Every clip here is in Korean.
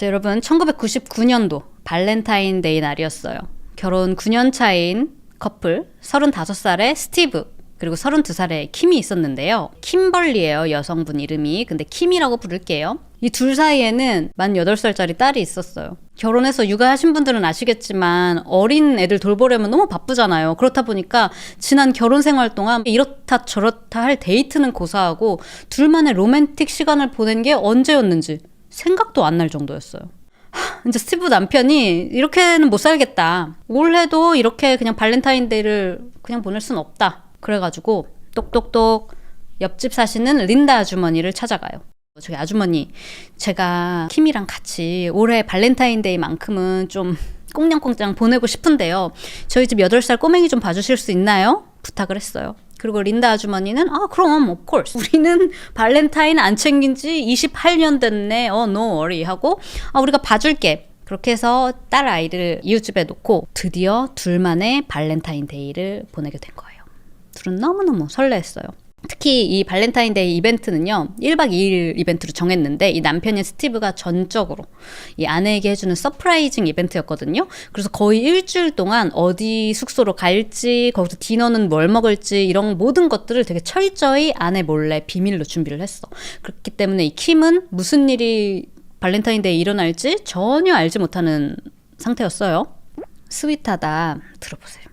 자, 여러분 1999년도 발렌타인데이 날이었어요. 결혼 9년 차인 커플 35살의 스티브 그리고 32살의 킴이 있었는데요. 킴벌리예요, 여성분 이름이. 근데 킴이라고 부를게요. 이 둘 사이에는 만 8살짜리 딸이 있었어요. 결혼해서 육아하신 분들은 아시겠지만 어린 애들 돌보려면 너무 바쁘잖아요. 그렇다 보니까 지난 결혼 생활 동안 이렇다 저렇다 할 데이트는 고사하고 둘만의 로맨틱 시간을 보낸 게 언제였는지 생각도 안 날 정도였어요. 이제 스티브 남편이 이렇게는 못 살겠다. 올해도 이렇게 그냥 발렌타인데이를 그냥 보낼 순 없다. 그래가지고 똑똑똑 옆집 사시는 린다 아주머니를 찾아가요. 저기 아주머니, 제가 킴이랑 같이 올해 발렌타인데이만큼은 좀 꽁냥꽁냥 보내고 싶은데요. 저희 집 8살 꼬맹이 좀 봐주실 수 있나요? 부탁을 했어요. 그리고 린다 아주머니는 그럼 of course. 우리는 발렌타인 안 챙긴 지 28년 됐네. no worry 하고 우리가 봐줄게. 그렇게 해서 딸 아이를 이웃집에 놓고 드디어 둘만의 발렌타인데이를 보내게 된 거예요. 둘은 너무너무 설레했어요. 특히 이 발렌타인데이 이벤트는요 1박 2일 이벤트로 정했는데 이 남편인 스티브가 전적으로 이 아내에게 해주는 서프라이징 이벤트였거든요. 그래서 거의 일주일 동안 어디 숙소로 갈지, 거기서 디너는 뭘 먹을지 이런 모든 것들을 되게 철저히 아내 몰래 비밀로 준비를 했어. 그렇기 때문에 이 킴은 무슨 일이 발렌타인데이 일어날지 전혀 알지 못하는 상태였어요. 스윗하다. 들어보세요.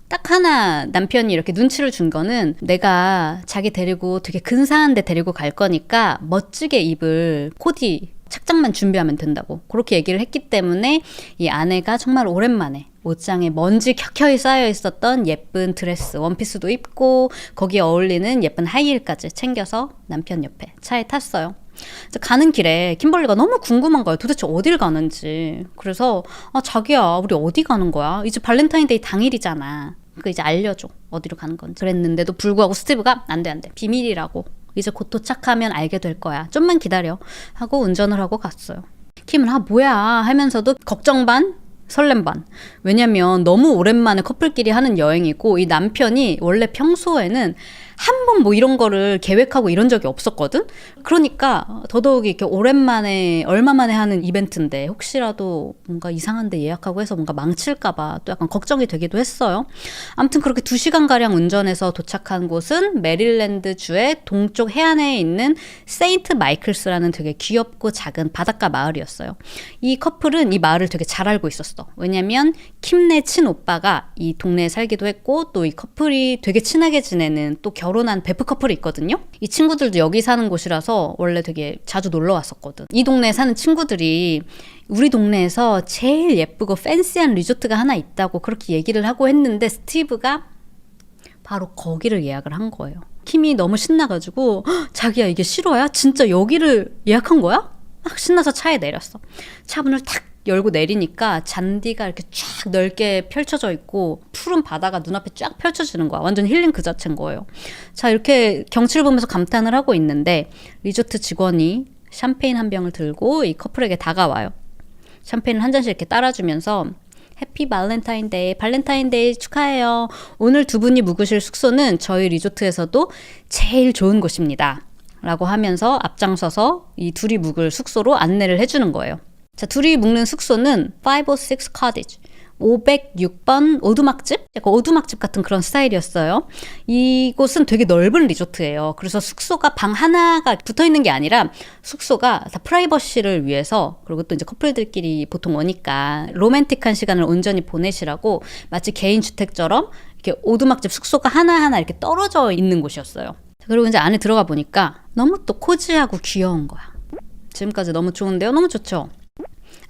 딱 하나 남편이 이렇게 눈치를 준 거는 내가 자기 데리고 되게 근사한 데 데리고 갈 거니까 멋지게 입을 코디 착장만 준비하면 된다고 그렇게 얘기를 했기 때문에 이 아내가 정말 오랜만에 옷장에 먼지 켜켜이 쌓여 있었던 예쁜 드레스 원피스도 입고 거기에 어울리는 예쁜 하이힐까지 챙겨서 남편 옆에 차에 탔어요. 가는 길에 킴벌리가 너무 궁금한 거예요. 도대체 어딜 가는지. 그래서 자기야 우리 어디 가는 거야? 이제 발렌타인데이 당일이잖아. 이제 알려줘. 어디로 가는 건지. 그랬는데도 불구하고 스티브가 안 돼. 비밀이라고. 이제 곧 도착하면 알게 될 거야. 좀만 기다려. 하고 운전을 하고 갔어요. 킴은 뭐야 하면서도 걱정 반 설렘 반. 왜냐면 너무 오랜만에 커플끼리 하는 여행이고 이 남편이 원래 평소에는 한 번 뭐 이런 거를 계획하고 이런 적이 없었거든? 그러니까 더더욱이 이렇게 오랜만에 얼마 만에 하는 이벤트인데 혹시라도 뭔가 이상한 데 예약하고 해서 뭔가 망칠까봐 또 약간 걱정이 되기도 했어요. 아무튼 그렇게 2시간가량 운전해서 도착한 곳은 메릴랜드 주의 동쪽 해안에 있는 세인트 마이클스라는 되게 귀엽고 작은 바닷가 마을이었어요. 이 커플은 이 마을을 되게 잘 알고 있었어. 왜냐면 킴네 친오빠가 이 동네에 살기도 했고 또 이 커플이 되게 친하게 지내는 또 결혼한 베프 커플이 있거든요. 이 친구들도 여기 사는 곳이라서 원래 되게 자주 놀러 왔었거든. 이 동네에 사는 친구들이 우리 동네에서 제일 예쁘고 팬시한 리조트가 하나 있다고 그렇게 얘기를 하고 했는데 스티브가 바로 거기를 예약을 한 거예요. 킴이 너무 신나가지고 자기야 이게 실화야? 진짜 여기를 예약한 거야? 막 신나서 차에 내렸어. 차 문을 탁 열고 내리니까 잔디가 이렇게 쫙 넓게 펼쳐져 있고 푸른 바다가 눈앞에 쫙 펼쳐지는 거야. 완전 힐링 그 자체인 거예요. 자, 이렇게 경치를 보면서 감탄을 하고 있는데 리조트 직원이 샴페인 한 병을 들고 이 커플에게 다가와요. 샴페인을 한 잔씩 이렇게 따라주면서 해피 발렌타인데이, 발렌타인데이 축하해요. 오늘 두 분이 묵으실 숙소는 저희 리조트에서도 제일 좋은 곳입니다. 라고 하면서 앞장서서 이 둘이 묵을 숙소로 안내를 해주는 거예요. 자, 둘이 묵는 숙소는 506 Cottage, 506번 오두막집? 약간 오두막집 같은 그런 스타일이었어요. 이곳은 되게 넓은 리조트예요. 그래서 숙소가 방 하나가 붙어있는 게 아니라 숙소가 다 프라이버시를 위해서 그리고 또 이제 커플들끼리 보통 오니까 로맨틱한 시간을 온전히 보내시라고 마치 개인 주택처럼 이렇게 오두막집 숙소가 하나하나 이렇게 떨어져 있는 곳이었어요. 그리고 이제 안에 들어가 보니까 너무 또 코지하고 귀여운 거야. 지금까지 너무 좋은데요? 너무 좋죠?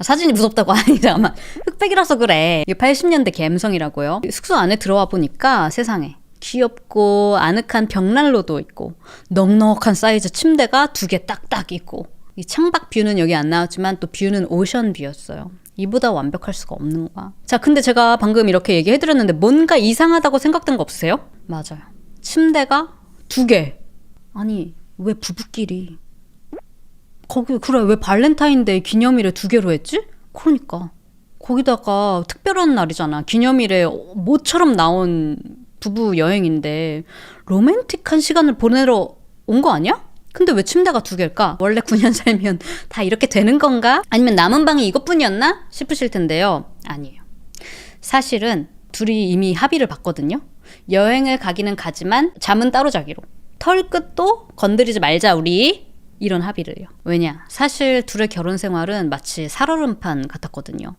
사진이 무섭다고 아니잖아. 흑백이라서 그래. 이게 80년대 감성이라고요. 숙소 안에 들어와 보니까 세상에 귀엽고 아늑한 벽난로도 있고 넉넉한 사이즈 침대가 2개 딱딱 있고 이 창밖 뷰는 여기 안 나왔지만 또 뷰는 오션 뷰였어요. 이보다 완벽할 수가 없는 거야. 자, 근데 제가 방금 이렇게 얘기해드렸는데 뭔가 이상하다고 생각된 거 없으세요? 맞아요. 침대가 2개. 아니 왜 부부끼리 거기 그래 왜 발렌타인데이 기념일에 2개로 했지? 그러니까 거기다가 특별한 날이잖아. 기념일에 모처럼 나온 부부 여행인데 로맨틱한 시간을 보내러 온 거 아니야? 근데 왜 침대가 2개일까? 원래 9년 살면 다 이렇게 되는 건가? 아니면 남은 방이 이것뿐이었나? 싶으실 텐데요. 아니에요. 사실은 둘이 이미 합의를 봤거든요. 여행을 가기는 가지만 잠은 따로 자기로. 털끝도 건드리지 말자 우리. 이런 합의를요. 왜냐? 사실 둘의 결혼 생활은 마치 살얼음판 같았거든요.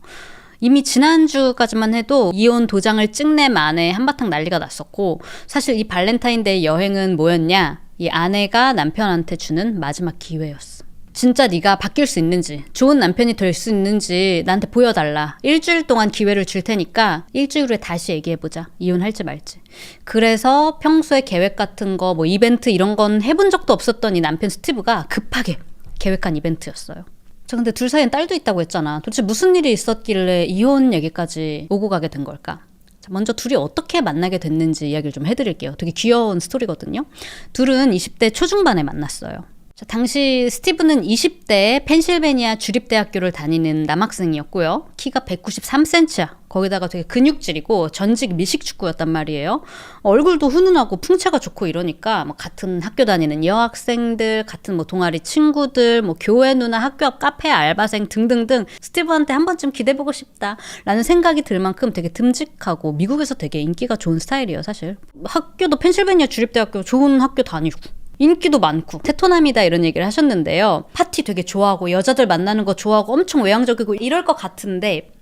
이미 지난주까지만 해도 이혼 도장을 찍내 만에 한바탕 난리가 났었고, 사실 이 발렌타인데이 여행은 뭐였냐? 이 아내가 남편한테 주는 마지막 기회였어. 진짜 네가 바뀔 수 있는지, 좋은 남편이 될 수 있는지 나한테 보여달라. 일주일 동안 기회를 줄 테니까 일주일 후에 다시 얘기해보자. 이혼할지 말지. 그래서 평소에 계획 같은 거, 뭐 이벤트 이런 건 해본 적도 없었던 이 남편 스티브가 급하게 계획한 이벤트였어요. 저 근데 둘 사이엔 딸도 있다고 했잖아. 도대체 무슨 일이 있었길래 이혼 얘기까지 오고 가게 된 걸까? 자, 먼저 둘이 어떻게 만나게 됐는지 이야기를 좀 해드릴게요. 되게 귀여운 스토리거든요. 둘은 20대 초중반에 만났어요. 자, 당시 스티브는 20대에 펜실베니아 주립대학교를 다니는 남학생이었고요. 키가 193cm야. 거기다가 되게 근육질이고 전직 미식축구였단 말이에요. 얼굴도 훈훈하고 풍채가 좋고 이러니까 뭐 같은 학교 다니는 여학생들, 같은 뭐 동아리 친구들, 뭐 교회 누나, 학교 앞 카페 알바생 등등등 스티브한테 한 번쯤 기대보고 싶다라는 생각이 들 만큼 되게 듬직하고 미국에서 되게 인기가 좋은 스타일이에요, 사실. 학교도 펜실베니아 주립대학교 좋은 학교 다니고 인기도 많고 테토남이다 이런 얘기를 하셨는데요. 파티 되게 좋아하고 여자들 만나는 거 좋아하고 엄청 외향적이고 이럴 것 같은데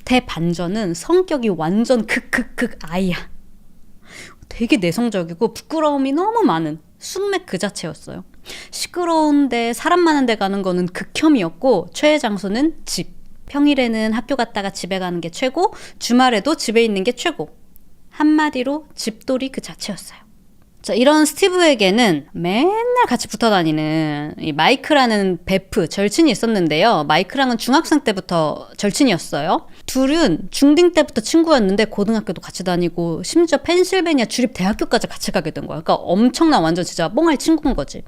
대반전은 성격이 완전 극 아이야. 되게 내성적이고 부끄러움이 너무 많은 숙맥 그 자체였어요. 시끄러운데 사람 많은 데 가는 거는 극혐이었고 최애 장소는 집. 평일에는 학교 갔다가 집에 가는 게 최고, 주말에도 집에 있는 게 최고. 한마디로 집돌이 그 자체였어요. 자, 이런 스티브에게는 맨날 같이 붙어 다니는 이 마이크라는 베프, 절친이 있었는데요. 마이크랑은 중학생 때부터 절친이었어요. 둘은 중딩 때부터 친구였는데 고등학교도 같이 다니고 심지어 펜실베니아 주립대학교까지 같이 가게 된 거야. 그러니까 엄청난 완전 진짜 뽕알 친구인 거지.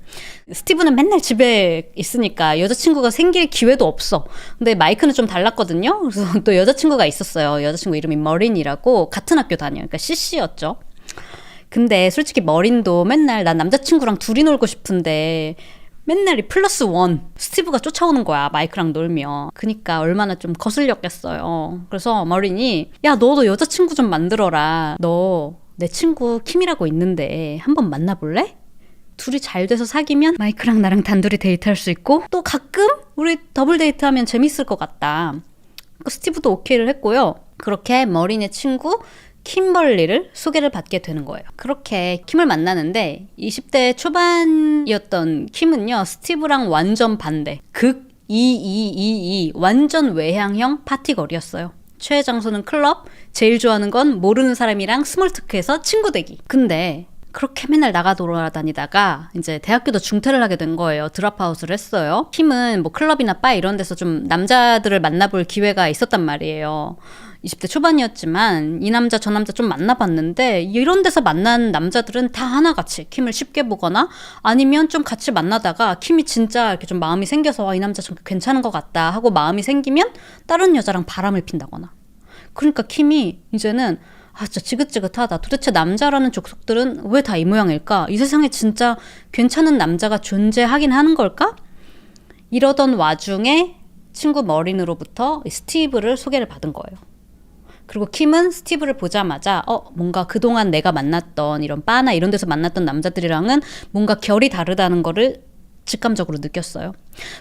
스티브는 맨날 집에 있으니까 여자친구가 생길 기회도 없어. 근데 마이크는 좀 달랐거든요. 그래서 또 여자친구가 있었어요. 여자친구 이름이 머린이라고 같은 학교 다녀요. 그러니까 CC였죠. 근데 솔직히 머린도 맨날 난 남자친구랑 둘이 놀고 싶은데 맨날 이 +1 스티브가 쫓아오는 거야, 마이크랑 놀면. 그니까 얼마나 좀 거슬렸겠어요. 그래서 머린이 야, 너도 여자친구 좀 만들어라. 너 내 친구 킴이라고 있는데 한번 만나볼래? 둘이 잘 돼서 사귀면 마이크랑 나랑 단둘이 데이트할 수 있고 또 가끔 우리 더블 데이트하면 재밌을 것 같다. 스티브도 오케이를 했고요. 그렇게 머린의 친구 킴벌리를 소개를 받게 되는 거예요. 그렇게 킴을 만나는데 20대 초반이었던 킴은요, 스티브랑 완전 반대. 극 2222 완전 외향형 파티걸이었어요. 최애 장소는 클럽, 제일 좋아하는 건 모르는 사람이랑 스몰토크해서 친구 되기. 근데 그렇게 맨날 나가 돌아다니다가 이제 대학교도 중퇴를 하게 된 거예요. 드랍아웃을 했어요. 킴은 뭐 클럽이나 바 이런 데서 좀 남자들을 만나볼 기회가 있었단 말이에요. 20대 초반이었지만 이 남자 저 남자 좀 만나봤는데 이런 데서 만난 남자들은 다 하나같이 킴을 쉽게 보거나 아니면 좀 같이 만나다가 킴이 진짜 이렇게 좀 마음이 생겨서 이 남자 좀 괜찮은 것 같다 하고 마음이 생기면 다른 여자랑 바람을 핀다거나. 그러니까 킴이 이제는 진짜 지긋지긋하다. 도대체 남자라는 족속들은 왜 다 이 모양일까? 이 세상에 진짜 괜찮은 남자가 존재하긴 하는 걸까? 이러던 와중에 친구 머린으로부터 스티브를 소개를 받은 거예요. 그리고 킴은 스티브를 보자마자 뭔가 그동안 내가 만났던 이런 바나 이런 데서 만났던 남자들이랑은 뭔가 결이 다르다는 거를 직감적으로 느꼈어요.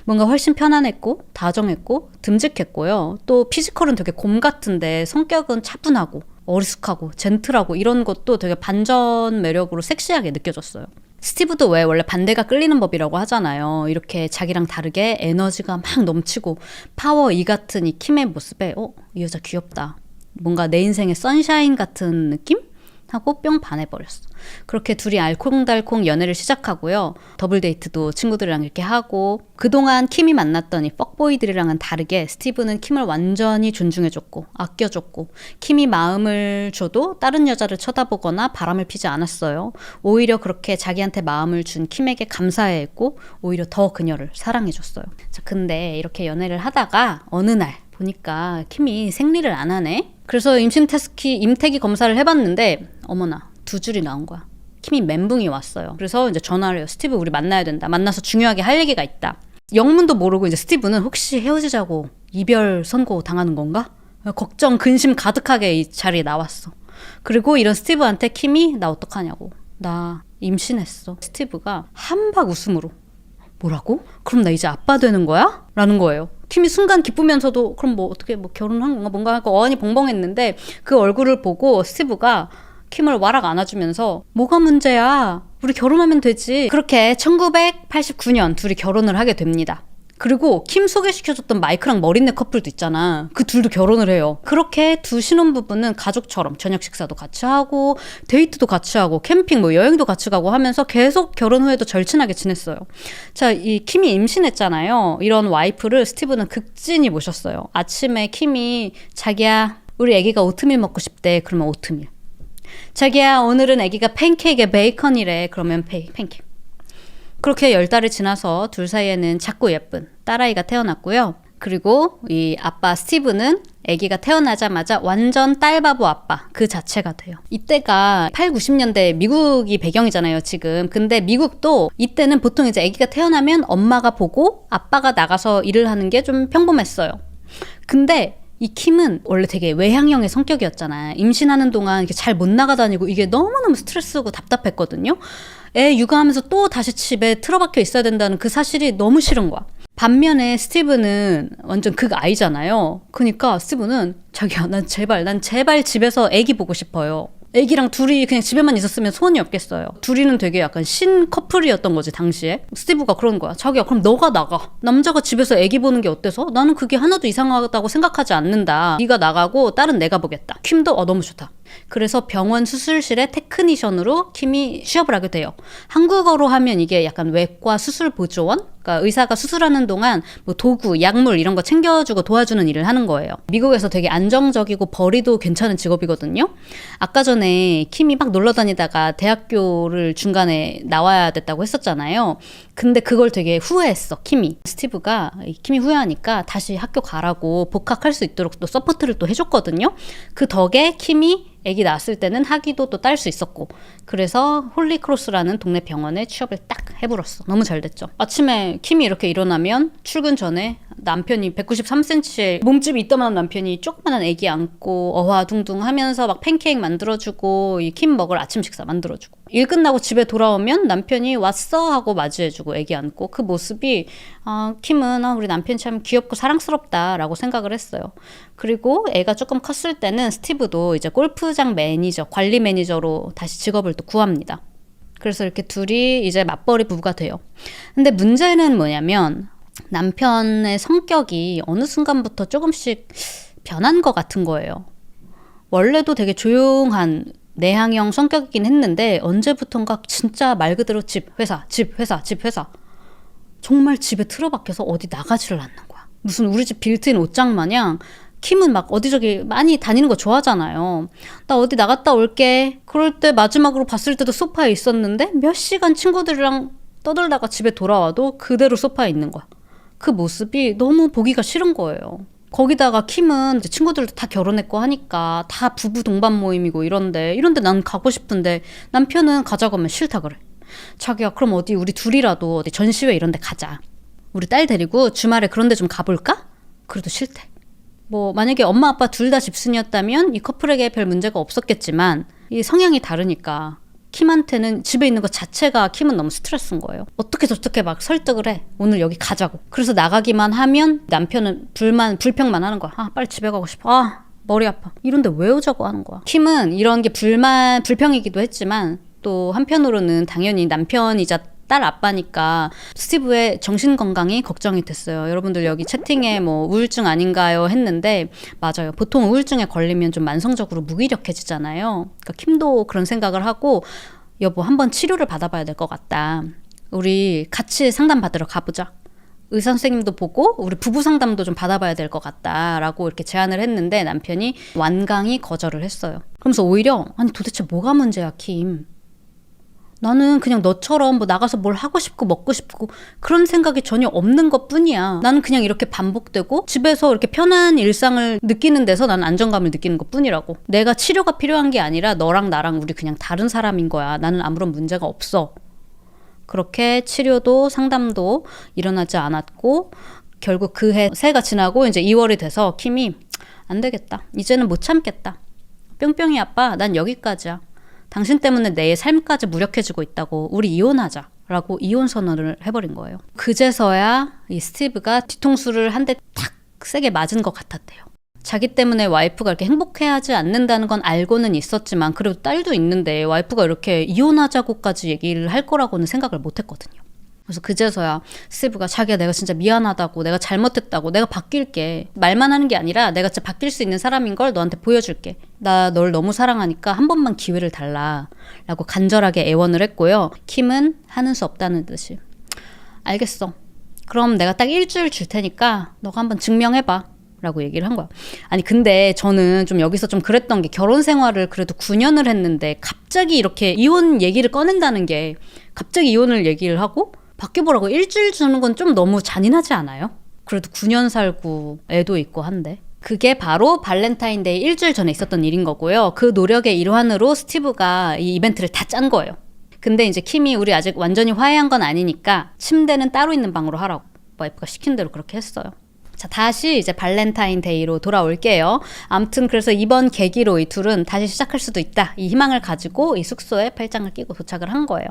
뭔가 훨씬 편안했고 다정했고 듬직했고요. 또 피지컬은 되게 곰 같은데 성격은 차분하고 어리숙하고 젠틀하고 이런 것도 되게 반전 매력으로 섹시하게 느껴졌어요. 스티브도 왜 원래 반대가 끌리는 법이라고 하잖아요. 이렇게 자기랑 다르게 에너지가 막 넘치고 파워 E 같은 이 킴의 모습에 이 여자 귀엽다. 뭔가 내 인생의 선샤인 같은 느낌? 하고 뿅 반해버렸어. 그렇게 둘이 알콩달콩 연애를 시작하고요. 더블 데이트도 친구들이랑 이렇게 하고 그동안 킴이 만났던 이 퍽보이들이랑은 다르게 스티브는 킴을 완전히 존중해줬고 아껴줬고 킴이 마음을 줘도 다른 여자를 쳐다보거나 바람을 피지 않았어요. 오히려 그렇게 자기한테 마음을 준 킴에게 감사해했고 오히려 더 그녀를 사랑해줬어요. 자, 근데 이렇게 연애를 하다가 어느 날 보니까 킴이 생리를 안 하네. 그래서 임태기 검사를 해봤는데 어머나 2줄이 나온 거야. 킴이 멘붕이 왔어요. 그래서 이제 전화를 해요. 스티브 우리 만나야 된다. 만나서 중요하게 할 얘기가 있다. 영문도 모르고 이제 스티브는 혹시 헤어지자고 이별 선고 당하는 건가? 걱정 근심 가득하게 이 자리에 나왔어. 그리고 이런 스티브한테 킴이 나 어떡하냐고. 나 임신했어. 스티브가 한박 웃음으로 뭐라고? 그럼 나 이제 아빠 되는 거야? 라는 거예요. 킴이 순간 기쁘면서도 그럼 뭐 어떻게 뭐 결혼한 건가 뭔가 하고 어안이 벙벙했는데 그 얼굴을 보고 스티브가 킴을 와락 안아주면서 뭐가 문제야? 우리 결혼하면 되지. 그렇게 1989년 둘이 결혼을 하게 됩니다. 그리고 킴 소개시켜줬던 마이크랑 머리넷 커플도 있잖아. 그 둘도 결혼을 해요. 그렇게 두 신혼부부는 가족처럼 저녁 식사도 같이 하고 데이트도 같이 하고 캠핑 뭐 여행도 같이 가고 하면서 계속 결혼 후에도 절친하게 지냈어요. 자, 이 킴이 임신했잖아요. 이런 와이프를 스티브는 극진히 모셨어요. 아침에 킴이 자기야 우리 애기가 오트밀 먹고 싶대. 그러면 오트밀. 자기야 오늘은 애기가 팬케이크에 베이컨이래. 그러면 팬케이크. 그렇게 10달이 지나서 둘 사이에는 작고 예쁜 딸아이가 태어났고요. 그리고 이 아빠 스티브는 아기가 태어나자마자 완전 딸바보 아빠 그 자체가 돼요. 이때가 8, 90년대 미국이 배경이잖아요, 지금. 근데 미국도 이때는 보통 이제 아기가 태어나면 엄마가 보고 아빠가 나가서 일을 하는 게 좀 평범했어요. 근데 이 킴은 원래 되게 외향형의 성격이었잖아. 임신하는 동안 이렇게 잘 못 나가다니고 이게 너무너무 스트레스고 답답했거든요. 애 육아하면서 또 다시 집에 틀어박혀 있어야 된다는 그 사실이 너무 싫은 거야. 반면에 스티브는 완전 극아이잖아요. 그러니까 스티브는 자기야 난 제발 집에서 애기 보고 싶어요. 애기랑 둘이 그냥 집에만 있었으면 소원이 없겠어요. 둘이는 되게 약간 신 커플이었던 거지 당시에. 스티브가 그런 거야. 자기야 그럼 너가 나가. 남자가 집에서 애기 보는 게 어때서? 나는 그게 하나도 이상하다고 생각하지 않는다. 네가 나가고 딸은 내가 보겠다. 킴도 너무 좋다. 그래서 병원 수술실의 테크니션으로 킴이 취업을 하게 돼요. 한국어로 하면 이게 약간 외과 수술 보조원? 그러니까 의사가 수술하는 동안 뭐 도구, 약물 이런 거 챙겨주고 도와주는 일을 하는 거예요. 미국에서 되게 안정적이고 벌이도 괜찮은 직업이거든요. 아까 전에 킴이 막 놀러 다니다가 대학교를 중간에 나와야 됐다고 했었잖아요. 근데 그걸 되게 후회했어, 킴이. 스티브가 킴이 후회하니까 다시 학교 가라고 복학할 수 있도록 또 서포트를 또 해줬거든요. 그 덕에 킴이 아기 낳았을 때는 학위도 또 딸 수 있었고 그래서 홀리크로스라는 동네 병원에 취업을 딱 해버렸어. 너무 잘 됐죠. 아침에 킴이 이렇게 일어나면 출근 전에 남편이 193cm의 몸집이 이따만한 남편이 조그만한 아기 안고 어화둥둥 하면서 막 팬케이크 만들어주고 이 킴 먹을 아침 식사 만들어주고 일 끝나고 집에 돌아오면 남편이 왔어 하고 맞이해주고 아기 안고 그 모습이 킴은 우리 남편 참 귀엽고 사랑스럽다라고 생각을 했어요. 그리고 애가 조금 컸을 때는 스티브도 이제 골프장 매니저, 관리 매니저로 다시 직업을 또 구합니다. 그래서 이렇게 둘이 이제 맞벌이 부부가 돼요. 근데 문제는 뭐냐면 남편의 성격이 어느 순간부터 조금씩 변한 것 같은 거예요. 원래도 되게 조용한 내향형 성격이긴 했는데 언제부턴가 진짜 말 그대로 집, 회사, 집, 회사, 집, 회사. 정말 집에 틀어박혀서 어디 나가지를 않는 거야. 무슨 우리 집 빌트인 옷장 마냥 킴은 막 어디저기 많이 다니는 거 좋아하잖아요. 나 어디 나갔다 올게. 그럴 때 마지막으로 봤을 때도 소파에 있었는데 몇 시간 친구들이랑 떠들다가 집에 돌아와도 그대로 소파에 있는 거야. 그 모습이 너무 보기가 싫은 거예요. 거기다가 킴은 이제 친구들도 다 결혼했고 하니까 다 부부 동반 모임이고 이런데 난 가고 싶은데 남편은 가자고 하면 싫다 그래. 자기야 그럼 어디 우리 둘이라도 어디 전시회 이런 데 가자. 우리 딸 데리고 주말에 그런 데 좀 가볼까? 그래도 싫대. 뭐 만약에 엄마 아빠 둘 다 집순이였다면 이 커플에게 별 문제가 없었겠지만 이 성향이 다르니까 킴한테는 집에 있는 것 자체가 킴은 너무 스트레스인 거예요. 어떻게 저렇게 막 설득을 해. 오늘 여기 가자고. 그래서 나가기만 하면 남편은 불평만 하는 거야. 빨리 집에 가고 싶어. 머리 아파. 이런데 왜 오자고 하는 거야. 킴은 이런 게 불평이기도 했지만 또 한편으로는 당연히 남편이자 딸 아빠니까 스티브의 정신건강이 걱정이 됐어요. 여러분들 여기 채팅에 뭐 우울증 아닌가요? 했는데 맞아요. 보통 우울증에 걸리면 좀 만성적으로 무기력해지잖아요. 그러니까 킴도 그런 생각을 하고 여보 한번 치료를 받아봐야 될 것 같다. 우리 같이 상담받으러 가보자. 의사 선생님도 보고 우리 부부 상담도 좀 받아봐야 될 것 같다라고 이렇게 제안을 했는데 남편이 완강히 거절을 했어요. 그러면서 오히려 아니 도대체 뭐가 문제야 킴. 나는 그냥 너처럼 뭐 나가서 뭘 하고 싶고 먹고 싶고 그런 생각이 전혀 없는 것 뿐이야. 나는 그냥 이렇게 반복되고 집에서 이렇게 편한 일상을 느끼는 데서 나는 안정감을 느끼는 것 뿐이라고. 내가 치료가 필요한 게 아니라 너랑 나랑 우리 그냥 다른 사람인 거야. 나는 아무런 문제가 없어. 그렇게 치료도 상담도 일어나지 않았고 결국 그 해 새가 지나고 이제 2월이 돼서 킴이 안 되겠다. 이제는 못 참겠다. 뿅뿅이 아빠, 난 여기까지야. 당신 때문에 내 삶까지 무력해지고 있다고. 우리 이혼하자. 라고 이혼 선언을 해버린 거예요. 그제서야 이 스티브가 뒤통수를 한 대 탁 세게 맞은 것 같았대요. 자기 때문에 와이프가 이렇게 행복해하지 않는다는 건 알고는 있었지만 그래도 딸도 있는데 와이프가 이렇게 이혼하자고까지 얘기를 할 거라고는 생각을 못 했거든요. 그래서 그제서야 스티브가 자기야 내가 진짜 미안하다고, 내가 잘못했다고, 내가 바뀔게. 말만 하는 게 아니라 내가 진짜 바뀔 수 있는 사람인 걸 너한테 보여줄게. 나 널 너무 사랑하니까 한 번만 기회를 달라. 라고 간절하게 애원을 했고요. 킴은 하는 수 없다는 듯이 알겠어. 그럼 내가 딱 일주일 줄 테니까 너가 한번 증명해봐. 라고 얘기를 한 거야. 아니 근데 저는 좀 여기서 좀 그랬던 게 결혼 생활을 그래도 9년을 했는데 갑자기 이렇게 이혼 얘기를 꺼낸다는 게 갑자기 이혼을 얘기를 하고 바뀌어보라고 일주일 주는 건 좀 너무 잔인하지 않아요? 그래도 9년 살고 애도 있고 한데. 그게 바로 발렌타인데이 일주일 전에 있었던 일인 거고요. 그 노력의 일환으로 스티브가 이 이벤트를 다 짠 거예요. 근데 이제 킴이 우리 아직 완전히 화해한 건 아니니까 침대는 따로 있는 방으로 하라고 와이프가 시킨 대로 그렇게 했어요. 자, 다시 이제 발렌타인데이로 돌아올게요. 아무튼 그래서 이번 계기로 이 둘은 다시 시작할 수도 있다. 이 희망을 가지고 이 숙소에 팔짱을 끼고 도착을 한 거예요.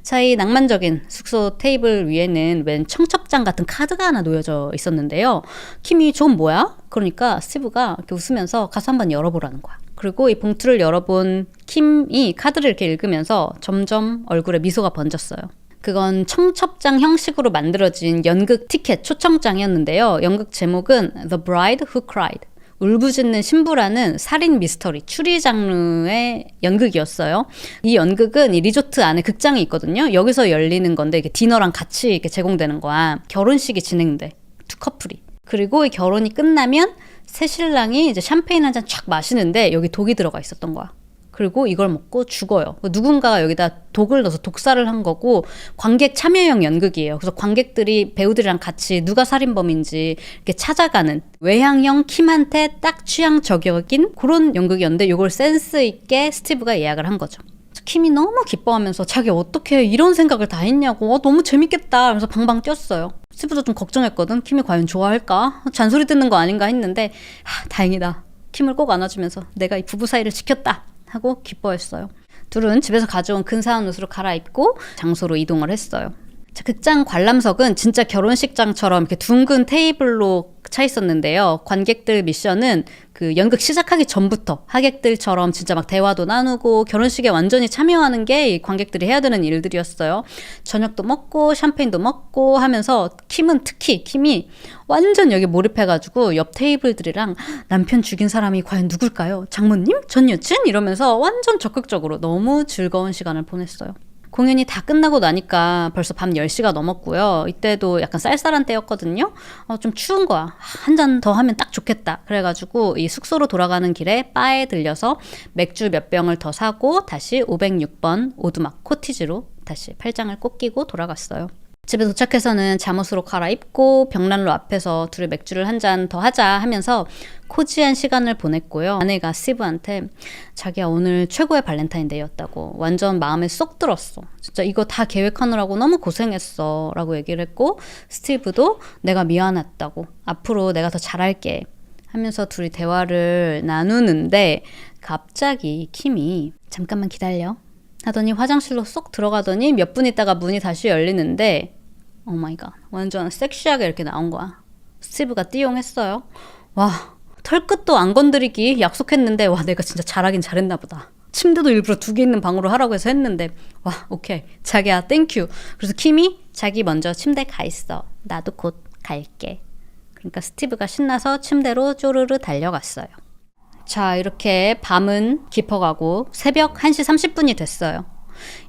자, 이 낭만적인 숙소 테이블 위에는 웬 청첩장 같은 카드가 하나 놓여져 있었는데요. 킴이 좀 뭐야? 그러니까 스티브가 이렇게 웃으면서 가서 한번 열어보라는 거야. 그리고 이 봉투를 열어본 킴이 카드를 이렇게 읽으면서 점점 얼굴에 미소가 번졌어요. 그건 청첩장 형식으로 만들어진 연극 티켓 초청장이었는데요. 연극 제목은 The Bride Who Cried. 울부짖는 신부라는 살인 미스터리 추리 장르의 연극이었어요. 이 연극은 이 리조트 안에 극장이 있거든요. 여기서 열리는 건데 이게 디너랑 같이 이렇게 제공되는 거야. 결혼식이 진행돼. 두 커플이. 그리고 이 결혼이 끝나면 새 신랑이 이제 샴페인 한 잔 쫙 마시는데 여기 독이 들어가 있었던 거야. 그리고 이걸 먹고 죽어요. 누군가가 여기다 독을 넣어서 독살을 한 거고 관객 참여형 연극이에요. 그래서 관객들이 배우들이랑 같이 누가 살인범인지 이렇게 찾아가는 외향형 킴한테 딱 취향 저격인 그런 연극이었는데 이걸 센스 있게 스티브가 예약을 한 거죠. 킴이 너무 기뻐하면서 자기 어떻게 이런 생각을 다 했냐고 너무 재밌겠다 하면서 방방 뛰었어요. 스티브도 좀 걱정했거든. 킴이 과연 좋아할까? 잔소리 듣는 거 아닌가 했는데 다행이다. 킴을 꼭 안아주면서 내가 이 부부 사이를 지켰다 하고 기뻐했어요. 둘은 집에서 가져온 근사한 옷으로 갈아입고 장소로 이동을 했어요. 자, 극장 관람석은 진짜 결혼식장처럼 이렇게 둥근 테이블로 차 있었는데요. 관객들 미션은 그 연극 시작하기 전부터 하객들처럼 진짜 막 대화도 나누고 결혼식에 완전히 참여하는 게 이 관객들이 해야 되는 일들이었어요. 저녁도 먹고 샴페인도 먹고 하면서 킴이 완전 여기 몰입해가지고 옆 테이블들이랑 남편 죽인 사람이 과연 누굴까요? 장모님? 전 여친? 이러면서 완전 적극적으로 너무 즐거운 시간을 보냈어요. 공연이 다 끝나고 나니까 벌써 밤 10시가 넘었고요. 이때도 약간 쌀쌀한 때였거든요. 좀 추운 거야. 한 잔 더 하면 딱 좋겠다. 그래가지고 이 숙소로 돌아가는 길에 바에 들려서 맥주 몇 병을 더 사고 다시 506번 오두막 코티지로 다시 팔짱을 꼭 끼고 돌아갔어요. 집에 도착해서는 잠옷으로 갈아입고 벽난로 앞에서 둘이 맥주를 한 잔 더 하자 하면서 코지한 시간을 보냈고요. 아내가 스티브한테 자기야 오늘 최고의 발렌타인데이였다고 완전 마음에 쏙 들었어. 진짜 이거 다 계획하느라고 너무 고생했어 라고 얘기를 했고 스티브도 내가 미안했다고 앞으로 내가 더 잘할게 하면서 둘이 대화를 나누는데 갑자기 킴이 잠깐만 기다려 하더니 화장실로 쏙 들어가더니 몇 분 있다가 문이 다시 열리는데 오 마이 갓 완전 섹시하게 이렇게 나온 거야. 스티브가 띠용했어요. 와 털끝도 안 건드리기 약속했는데 와 내가 진짜 잘하긴 잘했나 보다. 침대도 일부러 두 개 있는 방으로 하라고 해서 했는데 와 오케이 자기야 땡큐. 그래서 킴이 자기 먼저 침대 가 있어. 나도 곧 갈게. 그러니까 스티브가 신나서 침대로 쪼르르 달려갔어요. 자, 이렇게 밤은 깊어가고 새벽 1시 30분이 됐어요.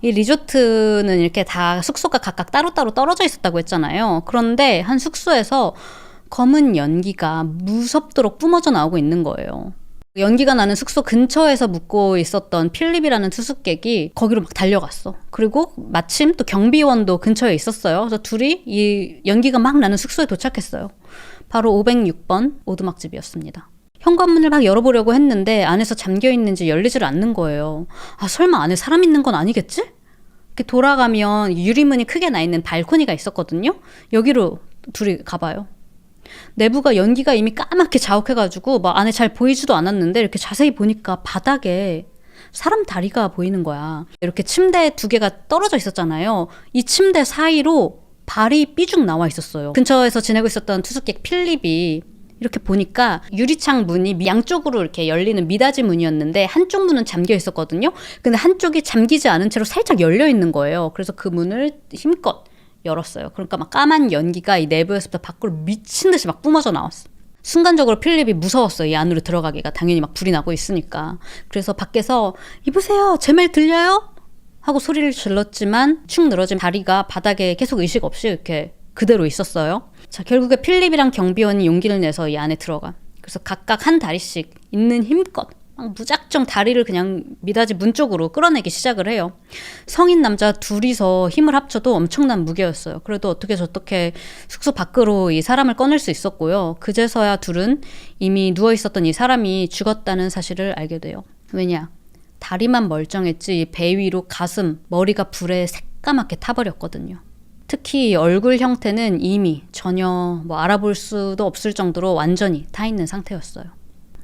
이 리조트는 이렇게 다 숙소가 각각 따로따로 떨어져 있었다고 했잖아요. 그런데 한 숙소에서 검은 연기가 무섭도록 뿜어져 나오고 있는 거예요. 연기가 나는 숙소 근처에서 묵고 있었던 필립이라는 투숙객이 거기로 막 달려갔어. 그리고 마침 또 경비원도 근처에 있었어요. 그래서 둘이 이 연기가 막 나는 숙소에 도착했어요. 바로 506번 오두막집이었습니다. 현관문을 막 열어보려고 했는데 안에서 잠겨있는지 열리질 않는 거예요. 아, 설마 안에 사람 있는 건 아니겠지? 이렇게 돌아가면 유리문이 크게 나 있는 발코니가 있었거든요. 여기로 둘이 가봐요. 내부가 연기가 이미 까맣게 자욱해가지고 막 안에 잘 보이지도 않았는데 이렇게 자세히 보니까 바닥에 사람 다리가 보이는 거야. 이렇게 침대 2개가 떨어져 있었잖아요. 이 침대 사이로 발이 삐죽 나와 있었어요. 근처에서 지내고 있었던 투숙객 필립이 이렇게 보니까 유리창 문이 양쪽으로 이렇게 열리는 미닫이 문이었는데 한쪽 문은 잠겨 있었거든요. 근데 한쪽이 잠기지 않은 채로 살짝 열려 있는 거예요. 그래서 그 문을 힘껏 열었어요. 그러니까 막 까만 연기가 이 내부에서부터 밖으로 미친 듯이 막 뿜어져 나왔어. 순간적으로 필립이 무서웠어요. 이 안으로 들어가기가. 당연히 막 불이 나고 있으니까. 그래서 밖에서 이보세요, 제 말 들려요? 하고 소리를 질렀지만 축 늘어진 다리가 바닥에 계속 의식 없이 이렇게 그대로 있었어요. 자, 결국에 필립이랑 경비원이 용기를 내서 이 안에 들어가. 그래서 각각 한 다리씩 있는 힘껏 막 무작정 다리를 그냥 미닫이 문 쪽으로 끌어내기 시작을 해요. 성인 남자 둘이서 힘을 합쳐도 엄청난 무게였어요. 그래도 어떻게 저렇게 숙소 밖으로 이 사람을 꺼낼 수 있었고요. 그제서야 둘은 이미 누워있었던 이 사람이 죽었다는 사실을 알게 돼요. 왜냐? 다리만 멀쩡했지 배 위로 가슴, 머리가 불에 새까맣게 타버렸거든요. 특히 얼굴 형태는 이미 전혀 알아볼 수도 없을 정도로 완전히 타 있는 상태였어요.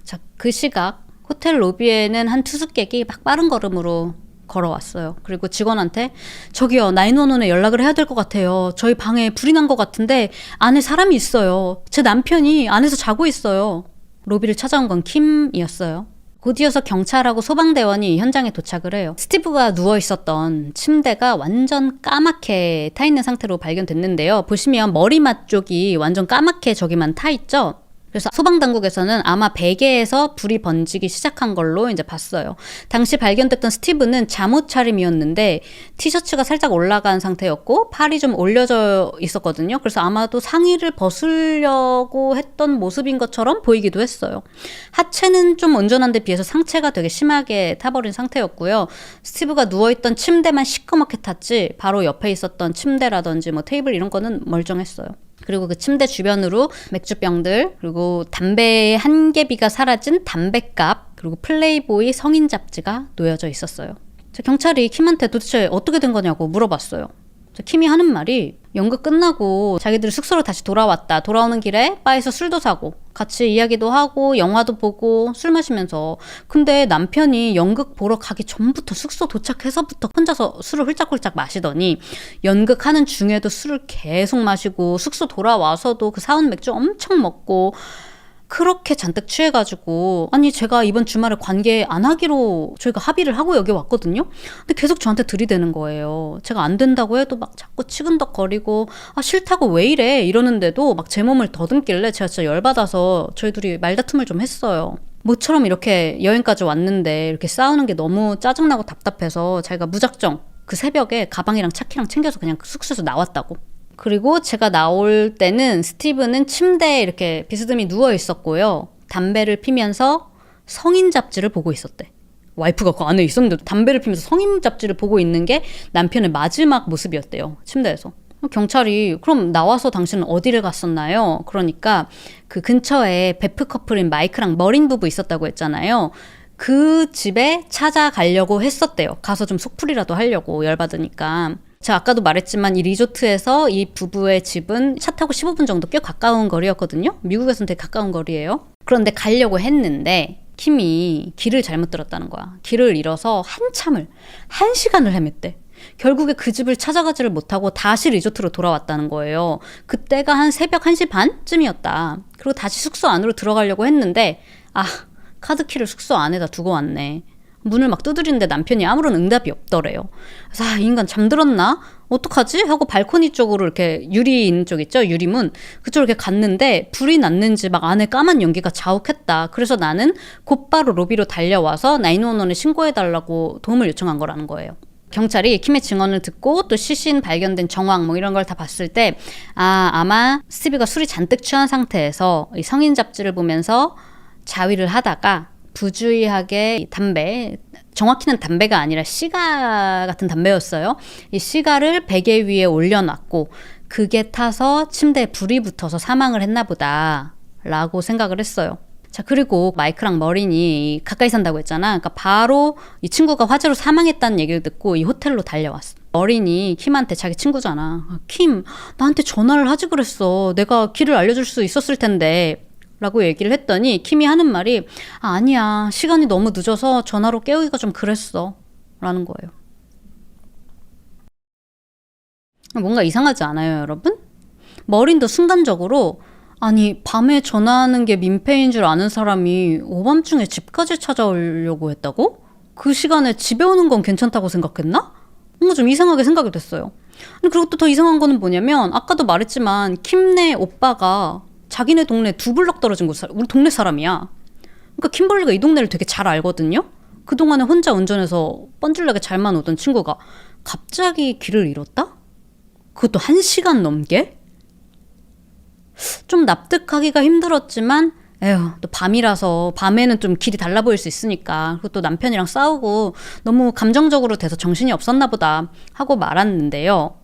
자, 그 시각 호텔 로비에는 한 투숙객이 막 빠른 걸음으로 걸어왔어요. 그리고 직원한테 저기요, 911에 연락을 해야 될 것 같아요. 저희 방에 불이 난 것 같은데 안에 사람이 있어요. 제 남편이 안에서 자고 있어요. 로비를 찾아온 건 킴이었어요. 곧이어서 경찰하고 소방대원이 현장에 도착을 해요. 스티브가 누워있었던 침대가 완전 까맣게 타있는 상태로 발견됐는데요. 보시면 머리맡 쪽이 완전 까맣게 저기만 타있죠? 그래서 소방당국에서는 아마 베개에서 불이 번지기 시작한 걸로 이제 봤어요. 당시 발견됐던 스티브는 잠옷 차림이었는데 티셔츠가 살짝 올라간 상태였고 팔이 좀 올려져 있었거든요. 그래서 아마도 상의를 벗으려고 했던 모습인 것처럼 보이기도 했어요. 하체는 좀 온전한 데 비해서 상체가 되게 심하게 타버린 상태였고요. 스티브가 누워있던 침대만 시커멓게 탔지 바로 옆에 있었던 침대라든지 테이블 이런 거는 멀쩡했어요. 그리고 그 침대 주변으로 맥주병들, 그리고 담배의 한 개비가 사라진 담뱃갑, 그리고 플레이보이 성인 잡지가 놓여져 있었어요. 경찰이 킴한테 도대체 어떻게 된 거냐고 물어봤어요. 킴이 하는 말이 연극 끝나고 자기들이 숙소로 다시 돌아왔다. 돌아오는 길에 바에서 술도 사고 같이 이야기도 하고 영화도 보고 술 마시면서, 근데 남편이 연극 보러 가기 전부터 숙소 도착해서부터 혼자서 술을 훌짝훌짝 마시더니 연극하는 중에도 술을 계속 마시고 숙소 돌아와서도 그 사온 맥주 엄청 먹고 그렇게 잔뜩 취해가지고, 아니 제가 이번 주말에 관계 안 하기로 저희가 합의를 하고 여기 왔거든요. 근데 계속 저한테 들이대는 거예요. 제가 안 된다고 해도 막 자꾸 치근덕거리고 아 싫다고 왜 이래 이러는데도 막 제 몸을 더듬길래 제가 진짜 열받아서 저희 둘이 말다툼을 좀 했어요. 모처럼 이렇게 여행까지 왔는데 이렇게 싸우는 게 너무 짜증나고 답답해서 자기가 무작정 그 새벽에 가방이랑 차키랑 챙겨서 그냥 숙소에서 나왔다고. 그리고 제가 나올 때는 스티브는 침대에 이렇게 비스듬히 누워 있었고요. 담배를 피면서 성인 잡지를 보고 있었대. 와이프가 그 안에 있었는데 담배를 피면서 성인 잡지를 보고 있는 게 남편의 마지막 모습이었대요. 침대에서. 경찰이 그럼 나와서 당신은 어디를 갔었나요? 그러니까 그 근처에 베프 커플인 마이크랑 머린 부부 있었다고 했잖아요. 그 집에 찾아가려고 했었대요. 가서 좀 속풀이라도 하려고, 열받으니까. 제가 아까도 말했지만 이 리조트에서 이 부부의 집은 차 타고 15분 정도 꽤 가까운 거리였거든요. 미국에서는 되게 가까운 거리예요. 그런데 가려고 했는데 킴이 길을 잘못 들었다는 거야. 길을 잃어서 한참을 1시간을 헤맸대. 결국에 그 집을 찾아가지를 못하고 다시 리조트로 돌아왔다는 거예요. 그때가 한 새벽 1시 반쯤이었다. 그리고 다시 숙소 안으로 들어가려고 했는데 카드키를 숙소 안에다 두고 왔네. 문을 막 두드리는데 남편이 아무런 응답이 없더래요. 그래서 이 인간 잠들었나? 어떡하지? 하고 발코니 쪽으로 이렇게 유리 있는 쪽 있죠? 유리문. 그쪽으로 이렇게 갔는데 불이 났는지 막 안에 까만 연기가 자욱했다. 그래서 나는 곧바로 로비로 달려와서 911에 신고해달라고 도움을 요청한 거라는 거예요. 경찰이 킴의 증언을 듣고 또 시신 발견된 정황 이런 걸 다 봤을 때 아마 스티브가 술이 잔뜩 취한 상태에서 이 성인 잡지를 보면서 자위를 하다가 부주의하게 담배, 정확히는 담배가 아니라 시가 같은 담배였어요. 이 시가를 베개 위에 올려놨고 그게 타서 침대에 불이 붙어서 사망을 했나 보다 라고 생각을 했어요. 자, 그리고 마이크랑 머린이 가까이 산다고 했잖아. 그러니까 바로 이 친구가 화재로 사망했다는 얘기를 듣고 이 호텔로 달려왔어. 머린이 킴한테, 자기 친구잖아, 킴, 나한테 전화를 하지 그랬어. 내가 길을 알려줄 수 있었을 텐데 라고 얘기를 했더니 킴이 하는 말이 아니야, 시간이 너무 늦어서 전화로 깨우기가 좀 그랬어 라는 거예요. 뭔가 이상하지 않아요, 여러분? 머린도 순간적으로 아니, 밤에 전화하는 게 민폐인 줄 아는 사람이 오밤중에 집까지 찾아오려고 했다고? 그 시간에 집에 오는 건 괜찮다고 생각했나? 뭔가 좀 이상하게 생각이 됐어요. 그리고 또 더 이상한 거는 뭐냐면 아까도 말했지만 킴네 오빠가 자기네 동네 2블럭 떨어진 곳 우리 동네 사람이야. 그러니까 킴벌리가 이 동네를 되게 잘 알거든요. 그동안에 혼자 운전해서 뻔질나게 잘만 오던 친구가 갑자기 길을 잃었다? 그것도 1시간 넘게? 좀 납득하기가 힘들었지만 에휴, 또 밤이라서 밤에는 좀 길이 달라 보일 수 있으니까, 그리고 또 남편이랑 싸우고 너무 감정적으로 돼서 정신이 없었나 보다 하고 말았는데요.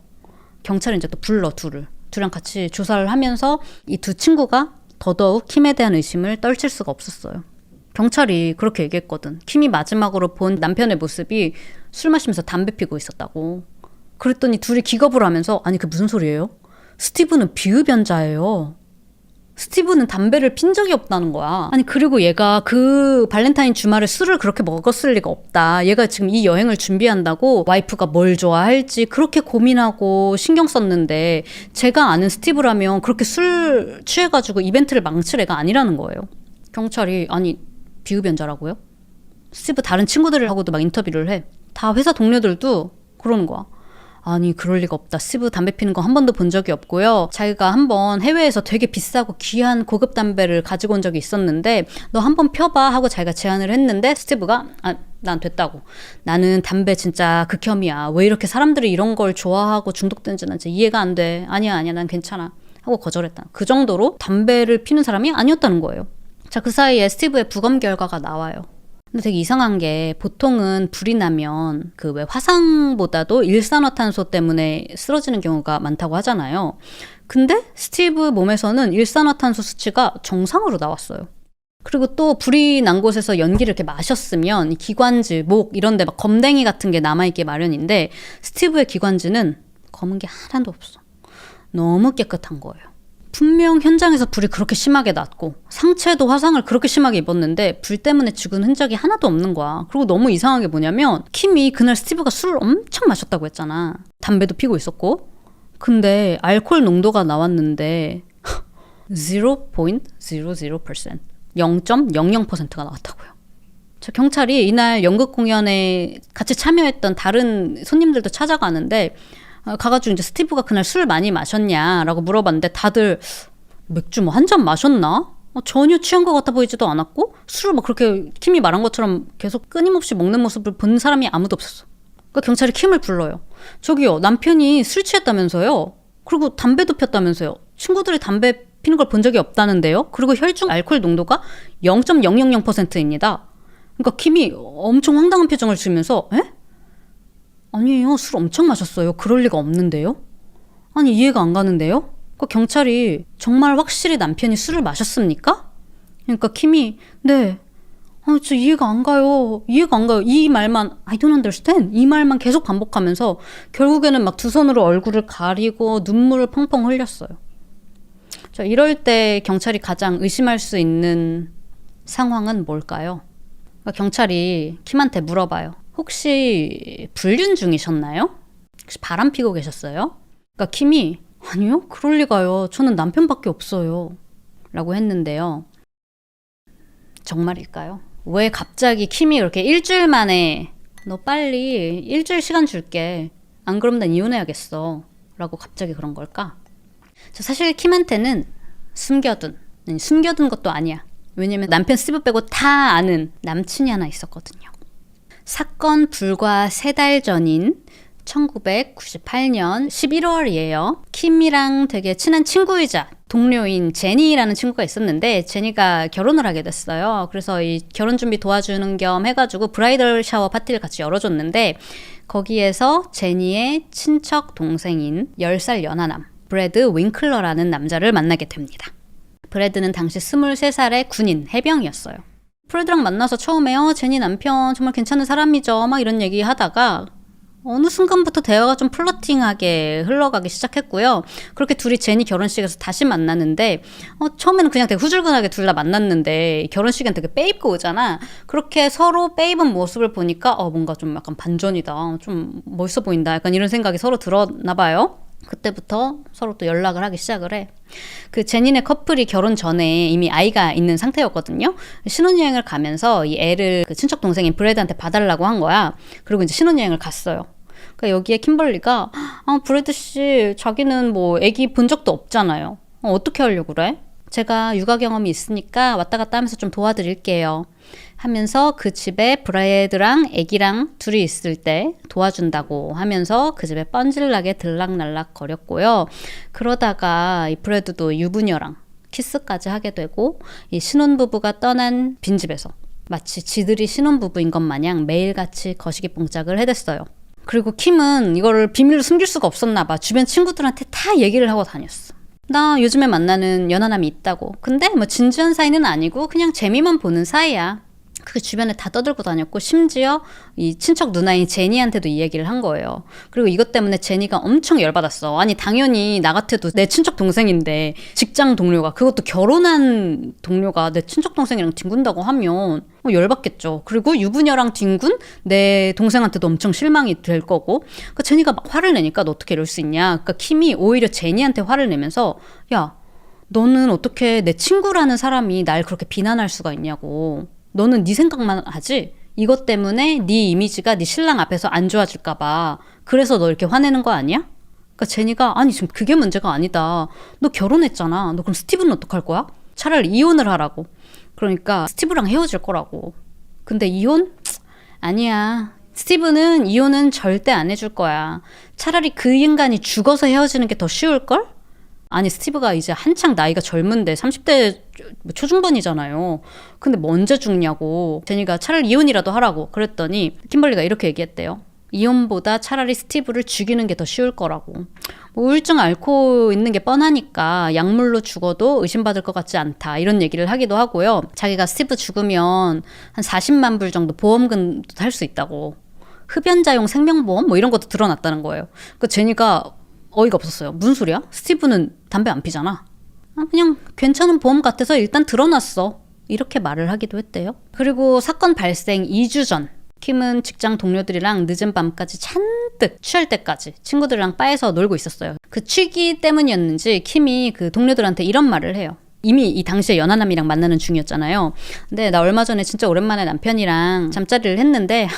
경찰이 이제 또 불러 둘이랑 같이 조사를 하면서 이 두 친구가 더더욱 킴에 대한 의심을 떨칠 수가 없었어요. 경찰이 그렇게 얘기했거든. 킴이 마지막으로 본 남편의 모습이 술 마시면서 담배 피고 있었다고. 그랬더니 둘이 기겁을 하면서 아니 그 무슨 소리예요? 스티브는 비흡연자예요. 스티브는 담배를 핀 적이 없다는 거야. 아니 그리고 얘가 그 발렌타인 주말에 술을 그렇게 먹었을 리가 없다. 얘가 지금 이 여행을 준비한다고 와이프가 뭘 좋아할지 그렇게 고민하고 신경 썼는데 제가 아는 스티브라면 그렇게 술 취해가지고 이벤트를 망칠 애가 아니라는 거예요. 경찰이 아니 비흡연자라고요? 스티브 다른 친구들하고도 막 인터뷰를 해. 다 회사 동료들도 그러는 거야. 아니 그럴 리가 없다. 스티브 담배 피는 거 한 번도 본 적이 없고요. 자기가 한번 해외에서 되게 비싸고 귀한 고급 담배를 가지고 온 적이 있었는데 너 한번 펴봐 하고 자기가 제안을 했는데 스티브가 난 됐다고. 나는 담배 진짜 극혐이야. 왜 이렇게 사람들이 이런 걸 좋아하고 중독되는지 난 진짜 이해가 안 돼. 아니야 난 괜찮아 하고 거절했다. 그 정도로 담배를 피는 사람이 아니었다는 거예요. 자, 그 사이에 스티브의 부검 결과가 나와요. 근데 되게 이상한 게 보통은 불이 나면 그 왜 화상보다도 일산화탄소 때문에 쓰러지는 경우가 많다고 하잖아요. 근데 스티브 몸에서는 일산화탄소 수치가 정상으로 나왔어요. 그리고 또 불이 난 곳에서 연기를 이렇게 마셨으면 기관지, 목 이런 데 막 검댕이 같은 게 남아있기 마련인데 스티브의 기관지는 검은 게 하나도 없어. 너무 깨끗한 거예요. 분명 현장에서 불이 그렇게 심하게 났고 상체도 화상을 그렇게 심하게 입었는데 불 때문에 죽은 흔적이 하나도 없는 거야. 그리고 너무 이상한 게 뭐냐면 킴이 그날 스티브가 술을 엄청 마셨다고 했잖아. 담배도 피고 있었고. 근데 알코올 농도가 나왔는데 0.00%, 0.00%가 나왔다고요. 저 경찰이 이날 연극 공연에 같이 참여했던 다른 손님들도 찾아가는데 가가지고 이제 스티브가 그날 술 많이 마셨냐라고 물어봤는데 다들 맥주 뭐 한 잔 마셨나? 전혀 취한 것 같아 보이지도 않았고 술을 막 그렇게 킴이 말한 것처럼 계속 끊임없이 먹는 모습을 본 사람이 아무도 없었어. 그러니까 경찰이 킴을 불러요. 저기요, 남편이 술 취했다면서요? 그리고 담배도 폈다면서요? 친구들이 담배 피는 걸 본 적이 없다는데요? 그리고 혈중 알코올 농도가 0.000%입니다. 그러니까 킴이 엄청 황당한 표정을 지으면서 에? 아니에요. 술 엄청 마셨어요. 그럴 리가 없는데요? 아니 이해가 안 가는데요? 그 경찰이 정말 확실히 남편이 술을 마셨습니까? 그러니까 킴이 네. 저 이해가 안 가요. 이 말만 I don't understand. 이 말만 계속 반복하면서 결국에는 막 두 손으로 얼굴을 가리고 눈물을 펑펑 흘렸어요. 자, 이럴 때 경찰이 가장 의심할 수 있는 상황은 뭘까요? 그러니까 경찰이 킴한테 물어봐요. 혹시 불륜 중이셨나요? 혹시 바람 피고 계셨어요? 그러니까 킴이 아니요, 그럴 리가요. 저는 남편밖에 없어요. 라고 했는데요. 정말일까요? 왜 갑자기 킴이 그렇게 일주일 만에 너 빨리 일주일 시간 줄게. 안 그러면 난 이혼해야겠어. 라고 갑자기 그런 걸까? 사실 킴한테는 숨겨둔 것도 아니야. 왜냐면 남편 스티브 빼고 다 아는 남친이 하나 있었거든요. 사건 불과 3달 전인 1998년 11월이에요. 킴이랑 되게 친한 친구이자 동료인 제니라는 친구가 있었는데 제니가 결혼을 하게 됐어요. 그래서 이 결혼 준비 도와주는 겸 해가지고 브라이덜 샤워 파티를 같이 열어줬는데 거기에서 제니의 친척 동생인 10살 연하남 브래드 윙클러라는 남자를 만나게 됩니다. 브래드는 당시 23살의 군인 해병이었어요. 브래드랑 만나서 처음에 제니 남편 정말 괜찮은 사람이죠 막 이런 얘기 하다가 어느 순간부터 대화가 좀 플러팅하게 흘러가기 시작했고요. 그렇게 둘이 제니 결혼식에서 다시 만나는데 처음에는 그냥 되게 후줄근하게 둘 다 만났는데 결혼식엔 되게 빼입고 오잖아. 그렇게 서로 빼입은 모습을 보니까 뭔가 좀 약간 반전이다. 좀 멋있어 보인다. 약간 이런 생각이 서로 들었나 봐요. 그때부터 서로 또 연락을 하기 시작을 해. 그 제니네 커플이 결혼 전에 이미 아이가 있는 상태였거든요. 신혼여행을 가면서 이 애를 그 친척 동생인 브래드한테 봐달라고 한 거야. 그리고 이제 신혼여행을 갔어요. 그러니까 여기에 킴벌리가 브래드 씨 자기는 뭐 애기 본 적도 없잖아요. 어떻게 하려고 그래? 제가 육아 경험이 있으니까 왔다 갔다 하면서 좀 도와드릴게요. 하면서 그 집에 브래드랑 애기랑 둘이 있을 때 도와준다고 하면서 그 집에 뻔질나게 들락날락 거렸고요. 그러다가 이 브래드도 유부녀랑 키스까지 하게 되고 이 신혼부부가 떠난 빈집에서 마치 지들이 신혼부부인 것 마냥 매일같이 거시기 뽕짝을 해댔어요. 그리고 킴은 이거를 비밀로 숨길 수가 없었나 봐. 주변 친구들한테 다 얘기를 하고 다녔어. 나 요즘에 만나는 연하남이 있다고. 근데 뭐 진지한 사이는 아니고 그냥 재미만 보는 사이야. 그 주변에 다 떠들고 다녔고 심지어 이 친척 누나인 제니한테도 이 얘기를 한 거예요. 그리고 이것 때문에 제니가 엄청 열받았어. 아니 당연히 나 같아도 내 친척 동생인데 직장 동료가 그것도 결혼한 동료가 내 친척 동생이랑 뒹군다고 하면 열받겠죠. 그리고 유부녀랑 뒹군 내 동생한테도 엄청 실망이 될 거고. 그러니까 제니가 막 화를 내니까 너 어떻게 이럴 수 있냐. 그러니까 킴이 오히려 제니한테 화를 내면서 야 너는 어떻게 내 친구라는 사람이 날 그렇게 비난할 수가 있냐고. 너는 네 생각만 하지? 이것 때문에 네 이미지가 네 신랑 앞에서 안 좋아질까 봐. 그래서 너 이렇게 화내는 거 아니야? 그러니까 제니가 아니 지금 그게 문제가 아니다. 너 결혼했잖아. 너 그럼 스티브는 어떡할 거야? 차라리 이혼을 하라고. 그러니까 스티브랑 헤어질 거라고. 근데 이혼? 아니야. 스티브는 이혼은 절대 안 해줄 거야. 차라리 그 인간이 죽어서 헤어지는 게 더 쉬울걸? 아니 스티브가 이제 한창 나이가 젊은데 30대 초중반이잖아요. 근데 뭐 언제 죽냐고. 제니가 차라리 이혼이라도 하라고 그랬더니 킴벌리가 이렇게 얘기했대요. 이혼보다 차라리 스티브를 죽이는 게 더 쉬울 거라고. 뭐 우울증 앓고 있는 게 뻔하니까 약물로 죽어도 의심받을 것 같지 않다. 이런 얘기를 하기도 하고요. 자기가 스티브 죽으면 한 40만 불 정도 보험금도 탈 수 있다고. 흡연자용 생명보험 뭐 이런 것도 드러났다는 거예요. 그 제니가 어이가 없었어요. 무슨 소리야? 스티브는 담배 안 피잖아. 그냥 괜찮은 보험 같아서 일단 들어놨어. 이렇게 말을 하기도 했대요. 그리고 사건 발생 2주 전 킴은 직장 동료들이랑 늦은 밤까지 잔뜩 취할 때까지 친구들이랑 바에서 놀고 있었어요. 그 취기 때문이었는지 킴이 그 동료들한테 이런 말을 해요. 이미 이 당시에 연하남이랑 만나는 중이었잖아요. 근데 나 얼마 전에 진짜 오랜만에 남편이랑 잠자리를 했는데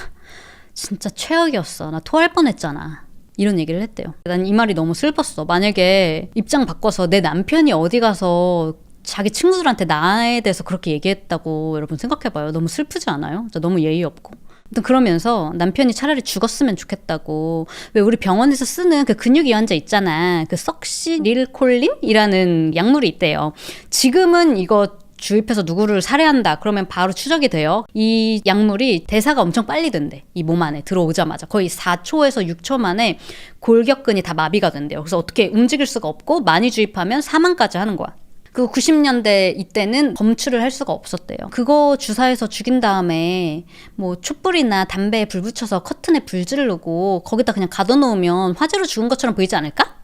진짜 최악이었어. 나 토할 뻔했잖아. 이런 얘기를 했대요. 난 이 말이 너무 슬펐어. 만약에 입장 바꿔서 내 남편이 어디 가서 자기 친구들한테 나에 대해서 그렇게 얘기했다고 여러분 생각해봐요. 너무 슬프지 않아요? 진짜 너무 예의 없고. 아무튼 그러면서 남편이 차라리 죽었으면 좋겠다고. 왜 우리 병원에서 쓰는 그 근육이완제 있잖아. 그 석시릴콜린이라는 약물이 있대요. 지금은 이거 주입해서 누구를 살해한다 그러면 바로 추적이 돼요. 이 약물이 대사가 엄청 빨리 된대. 이 몸 안에 들어오자마자 거의 4초에서 6초 만에 골격근이 다 마비가 된대요. 그래서 어떻게 움직일 수가 없고 많이 주입하면 사망까지 하는 거야. 그 90년대 이때는 검출을 할 수가 없었대요. 그거 주사해서 죽인 다음에 뭐 촛불이나 담배에 불 붙여서 커튼에 불 지르고 거기다 그냥 가둬놓으면 화재로 죽은 것처럼 보이지 않을까?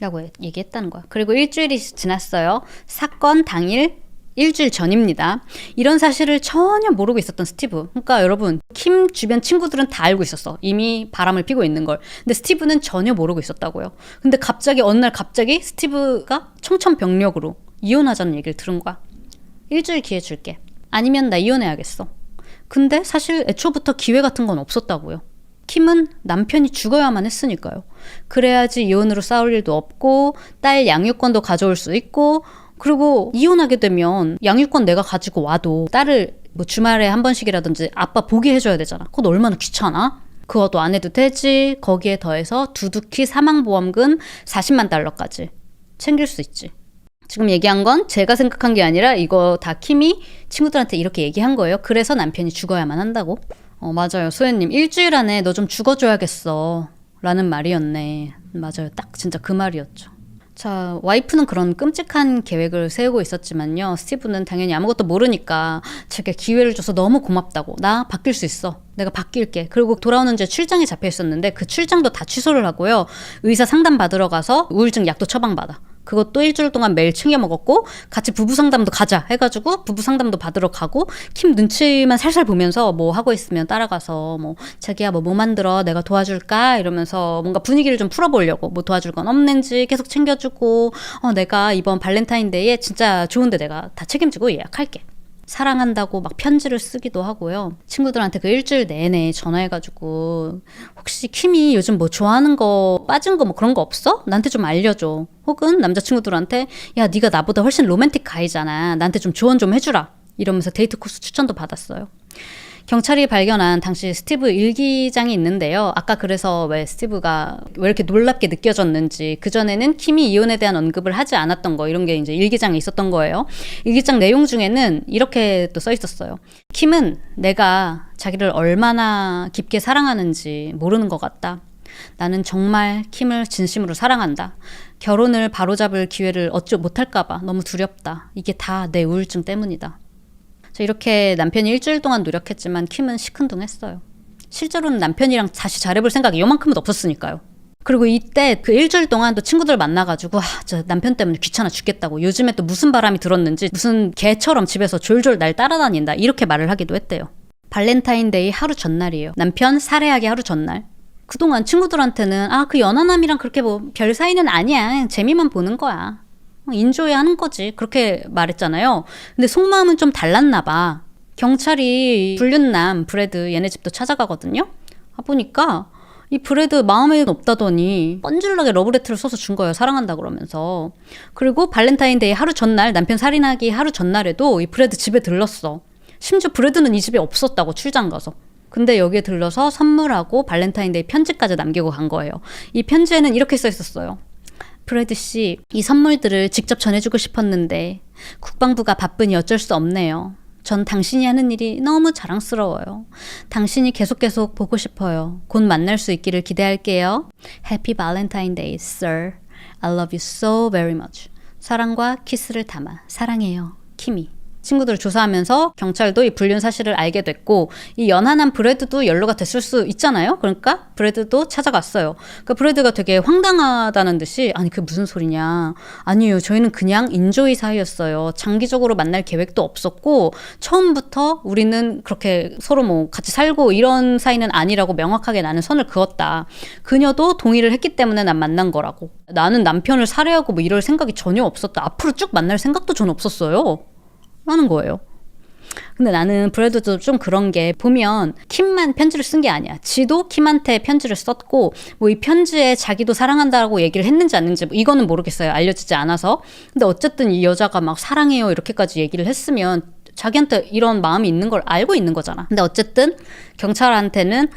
라고 얘기했다는 거야. 그리고 일주일이 지났어요. 사건 당일 일주일 전입니다. 이런 사실을 전혀 모르고 있었던 스티브. 그러니까 여러분 킴 주변 친구들은 다 알고 있었어. 이미 바람을 피고 있는 걸. 근데 스티브는 전혀 모르고 있었다고요. 근데 갑자기 어느 날 갑자기 스티브가 청천벽력으로 이혼하자는 얘기를 들은 거야. 일주일 기회 줄게. 아니면 나 이혼해야겠어. 근데 사실 애초부터 기회 같은 건 없었다고요. 킴은 남편이 죽어야만 했으니까요. 그래야지 이혼으로 싸울 일도 없고 딸 양육권도 가져올 수 있고 그리고 이혼하게 되면 양육권 내가 가지고 와도 딸을 뭐 주말에 한 번씩이라든지 아빠 보게 해줘야 되잖아. 그건 얼마나 귀찮아? 그것도 안 해도 되지. 거기에 더해서 두둑히 사망보험금 40만 달러까지 챙길 수 있지. 지금 얘기한 건 제가 생각한 게 아니라 이거 다 킴이 친구들한테 이렇게 얘기한 거예요. 그래서 남편이 죽어야만 한다고. 맞아요. 소연님, 일주일 안에 너 좀 죽어줘야겠어 라는 말이었네. 맞아요. 딱 진짜 그 말이었죠. 자, 와이프는 그런 끔찍한 계획을 세우고 있었지만요. 스티브는 당연히 아무것도 모르니까 제게 기회를 줘서 너무 고맙다고. 나 바뀔 수 있어. 내가 바뀔게. 그리고 돌아오는 제 출장이 잡혀 있었는데 그 출장도 다 취소를 하고요. 의사 상담 받으러 가서 우울증 약도 처방받아. 그것도 일주일 동안 매일 챙겨 먹었고 같이 부부 상담도 가자 해가지고 부부 상담도 받으러 가고 킴 눈치만 살살 보면서 뭐 하고 있으면 따라가서 뭐 자기야 뭐 만들어 내가 도와줄까 이러면서 뭔가 분위기를 좀 풀어보려고 뭐 도와줄 건 없는지 계속 챙겨주고 내가 이번 발렌타인데이에 진짜 좋은데 내가 다 책임지고 예약할게. 사랑한다고 막 편지를 쓰기도 하고요. 친구들한테 그 일주일 내내 전화해가지고 혹시 킴이 요즘 뭐 좋아하는 거 빠진 거 뭐 그런 거 없어? 나한테 좀 알려줘. 혹은 남자친구들한테 야 네가 나보다 훨씬 로맨틱 가이잖아. 나한테 좀 조언 좀 해주라. 이러면서 데이트 코스 추천도 받았어요. 경찰이 발견한 당시 스티브 일기장이 있는데요. 아까 그래서 왜 스티브가 왜 이렇게 놀랍게 느껴졌는지 그전에는 킴이 이혼에 대한 언급을 하지 않았던 거 이런 게 이제 일기장에 있었던 거예요. 일기장 내용 중에는 이렇게 또 써 있었어요. 킴은 내가 자기를 얼마나 깊게 사랑하는지 모르는 것 같다. 나는 정말 킴을 진심으로 사랑한다. 결혼을 바로잡을 기회를 얻지 못할까 봐 너무 두렵다. 이게 다 내 우울증 때문이다. 이렇게 남편이 일주일 동안 노력했지만 킴은 시큰둥했어요. 실제로는 남편이랑 다시 잘해볼 생각이 요만큼은 없었으니까요. 그리고 이때 그 일주일 동안 또 친구들 만나가지고 저 남편 때문에 귀찮아 죽겠다고 요즘에 또 무슨 바람이 들었는지 무슨 개처럼 집에서 졸졸 날 따라다닌다 이렇게 말을 하기도 했대요. 발렌타인데이 하루 전날이에요. 남편 살해하기 하루 전날. 그동안 친구들한테는 그 연하남이랑 그렇게 뭐 별 사이는 아니야. 재미만 보는 거야. 인조이 하는 거지. 그렇게 말했잖아요. 근데 속마음은 좀 달랐나 봐. 경찰이 불륜남 브래드 얘네 집도 찾아가거든요. 보니까 이 브래드 마음에 없다더니 뻔질나게 러브레터를 써서 준 거예요. 사랑한다 그러면서. 그리고 발렌타인데이 하루 전날 남편 살인하기 하루 전날에도 이 브래드 집에 들렀어. 심지어 브래드는 이 집에 없었다고 출장 가서. 근데 여기에 들러서 선물하고 발렌타인데이 편지까지 남기고 간 거예요. 이 편지에는 이렇게 써 있었어요. 브래드 씨, 이 선물들을 직접 전해주고 싶었는데 국방부가 바쁘니 어쩔 수 없네요. 전 당신이 하는 일이 너무 자랑스러워요. 당신이 계속 보고 싶어요. 곧 만날 수 있기를 기대할게요. Happy Valentine's Day, sir. I love you so very much. 사랑과 키스를 담아 사랑해요. 키미. 친구들을 조사하면서 경찰도 이 불륜 사실을 알게 됐고 이 연하남 브래드도 연루가 됐을 수 있잖아요. 그러니까 브래드도 찾아갔어요. 그러니까 브래드가 되게 황당하다는 듯이 아니 그게 무슨 소리냐. 아니에요. 저희는 그냥 인조이 사이였어요. 장기적으로 만날 계획도 없었고 처음부터 우리는 그렇게 서로 뭐 같이 살고 이런 사이는 아니라고 명확하게 나는 선을 그었다. 그녀도 동의를 했기 때문에 난 만난 거라고. 나는 남편을 살해하고 뭐 이럴 생각이 전혀 없었다. 앞으로 쭉 만날 생각도 전 없었어요. 하는 거예요. 근데 나는 브래드도 좀 그런 게 보면 킴만 편지를 쓴 게 아니야. 지도 킴한테 편지를 썼고 뭐 이 편지에 자기도 사랑한다고 얘기를 했는지 안 했는지 뭐 이거는 모르겠어요. 알려지지 않아서. 근데 어쨌든 이 여자가 막 사랑해요 이렇게까지 얘기를 했으면 자기한테 이런 마음이 있는 걸 알고 있는 거잖아. 근데 어쨌든 경찰한테는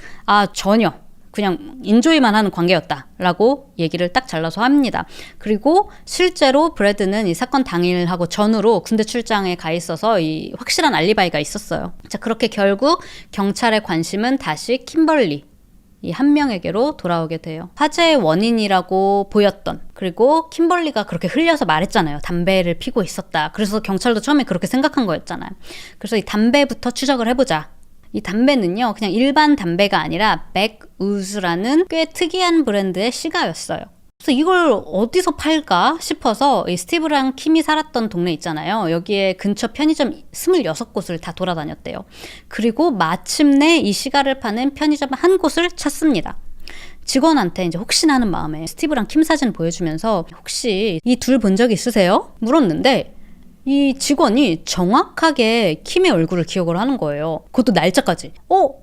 전혀 그냥 인조이만 하는 관계였다라고 얘기를 딱 잘라서 합니다. 그리고 실제로 브래드는 이 사건 당일하고 전후로 군대 출장에 가 있어서 이 확실한 알리바이가 있었어요. 자, 그렇게 결국 경찰의 관심은 다시 킴벌리 이 한 명에게로 돌아오게 돼요. 화재의 원인이라고 보였던 그리고 킴벌리가 그렇게 흘려서 말했잖아요. 담배를 피고 있었다. 그래서 경찰도 처음에 그렇게 생각한 거였잖아요. 그래서 이 담배부터 추적을 해보자. 이 담배는요 그냥 일반 담배가 아니라 백우즈라는 꽤 특이한 브랜드의 시가였어요. 그래서 이걸 어디서 팔까 싶어서 이 스티브랑 킴이 살았던 동네 있잖아요. 여기에 근처 편의점 26곳을 다 돌아다녔대요. 그리고 마침내 이 시가를 파는 편의점 한 곳을 찾습니다. 직원한테 이제 혹시나 하는 마음에 스티브랑 킴 사진 보여주면서 혹시 이 둘 본 적 있으세요? 물었는데 이 직원이 정확하게 킴의 얼굴을 기억을 하는 거예요. 그것도 날짜까지.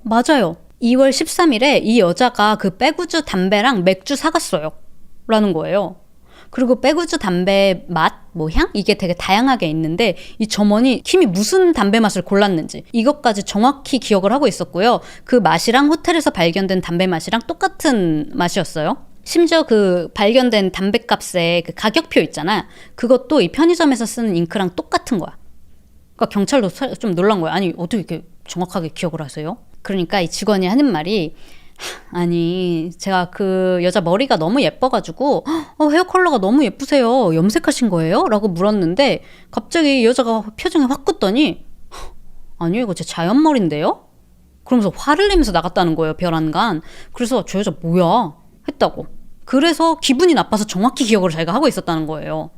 맞아요. 2월 13일에 이 여자가 그 백우즈 담배랑 맥주 사갔어요. 라는 거예요. 그리고 백우즈 담배 맛, 뭐 향? 이게 되게 다양하게 있는데 이 점원이 킴이 무슨 담배 맛을 골랐는지 이것까지 정확히 기억을 하고 있었고요. 그 맛이랑 호텔에서 발견된 담배 맛이랑 똑같은 맛이었어요. 심지어 그 발견된 담뱃값의 그 가격표 있잖아. 그것도 이 편의점에서 쓰는 잉크랑 똑같은 거야. 그러니까 경찰도 좀 놀란 거야. 아니 어떻게 이렇게 정확하게 기억을 하세요? 그러니까 이 직원이 하는 말이 아니 제가 그 여자 머리가 너무 예뻐가지고 헤어 컬러가 너무 예쁘세요. 염색하신 거예요? 라고 물었는데 갑자기 여자가 표정이 확 굳더니 아니요 이거 제 자연머리인데요? 그러면서 화를 내면서 나갔다는 거예요. 별안간. 그래서 저 여자 뭐야? 했다고. 그래서 기분이 나빠서 정확히 기억을 자기가 하고 있었다는 거예요.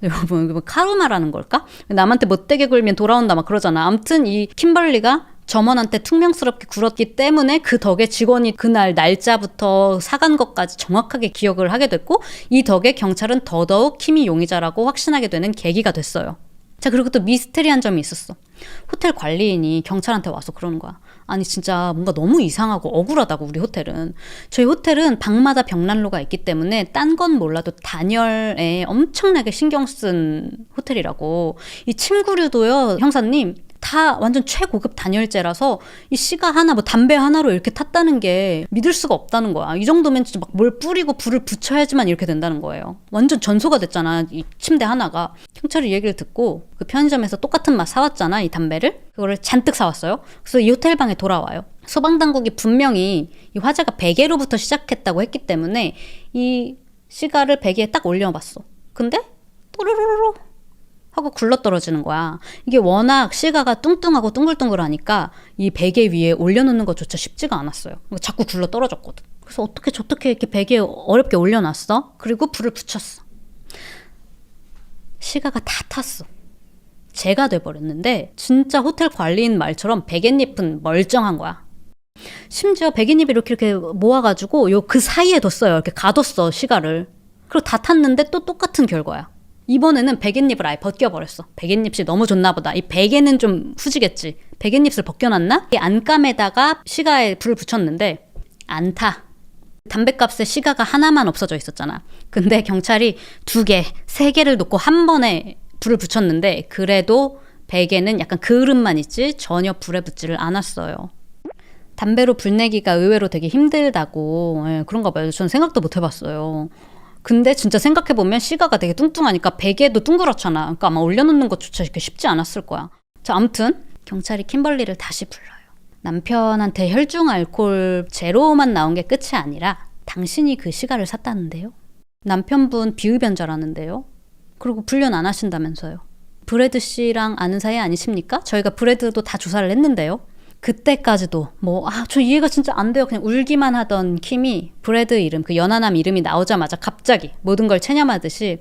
여러분 카르마라는 걸까? 남한테 못되게 굴면 돌아온다 막 그러잖아. 아무튼 이 킴벌리가 점원한테 퉁명스럽게 굴었기 때문에 그 덕에 직원이 그날 날짜부터 사간 것까지 정확하게 기억을 하게 됐고 이 덕에 경찰은 더더욱 킴이 용의자라고 확신하게 되는 계기가 됐어요. 자, 그리고 또 미스테리한 점이 있었어. 호텔 관리인이 경찰한테 와서 그러는 거야. 아니 진짜 뭔가 너무 이상하고 억울하다고 우리 호텔은. 저희 호텔은 방마다 벽난로가 있기 때문에 딴 건 몰라도 단열에 엄청나게 신경 쓴 호텔이라고. 이 침구류도요 형사님 다 완전 최고급 단열재라서 이 시가 하나 뭐 담배 하나로 이렇게 탔다는 게 믿을 수가 없다는 거야. 이 정도면 진짜 막 뭘 뿌리고 불을 붙여야지만 이렇게 된다는 거예요. 완전 전소가 됐잖아 이 침대 하나가. 경찰이 얘기를 듣고 그 편의점에서 똑같은 맛 사왔잖아 이 담배를. 그거를 잔뜩 사왔어요. 그래서 이 호텔 방에 돌아와요. 소방당국이 분명히 이 화재가 베개로부터 시작했다고 했기 때문에 이 시가를 베개에 딱 올려봤어. 근데 또르르르 하고 굴러떨어지는 거야. 이게 워낙 시가가 뚱뚱하고 둥글둥글하니까 이 베개 위에 올려놓는 것조차 쉽지가 않았어요. 자꾸 굴러떨어졌거든. 그래서 어떻게 저렇게 이렇게 베개에 어렵게 올려놨어? 그리고 불을 붙였어. 시가가 다 탔어. 재가 돼버렸는데 진짜 호텔 관리인 말처럼 베갯잎은 멀쩡한 거야. 심지어 베갯잎을 이렇게 모아가지고 그 사이에 뒀어요. 이렇게 가뒀어 시가를. 그리고 다 탔는데 또 똑같은 결과야. 이번에는 베갯잎을 아예 벗겨버렸어. 베갯잎이 너무 좋나 보다. 이 베개는 좀 후지겠지. 베갯잎을 벗겨놨나? 이 안감에다가 시가에 불을 붙였는데 안 타. 담뱃값에 시가가 하나만 없어져 있었잖아. 근데 경찰이 2개, 3개를 놓고 한 번에 불을 붙였는데 그래도 베개는 약간 그릇만 있지 전혀 불에 붙지를 않았어요. 담배로 불 내기가 의외로 되게 힘들다고. 그런가 봐요. 전 생각도 못 해봤어요. 근데 진짜 생각해보면 시가가 되게 뚱뚱하니까 베개도 둥그렇잖아. 그러니까 아마 올려놓는 것조차 이렇게 쉽지 않았을 거야. 자, 아무튼 경찰이 킴벌리를 다시 불러요. 남편한테 혈중 알코올 제로만 나온 게 끝이 아니라 당신이 그 시가를 샀다는데요. 남편분 비흡연자라는데요. 그리고 불륜 안 하신다면서요. 브래드 씨랑 아는 사이 아니십니까? 저희가 브래드도 다 조사를 했는데요. 그때까지도 저 이해가 진짜 안 돼요. 그냥 울기만 하던 킴이 브래드 이름, 그 연하남 이름이 나오자마자 갑자기 모든 걸 체념하듯이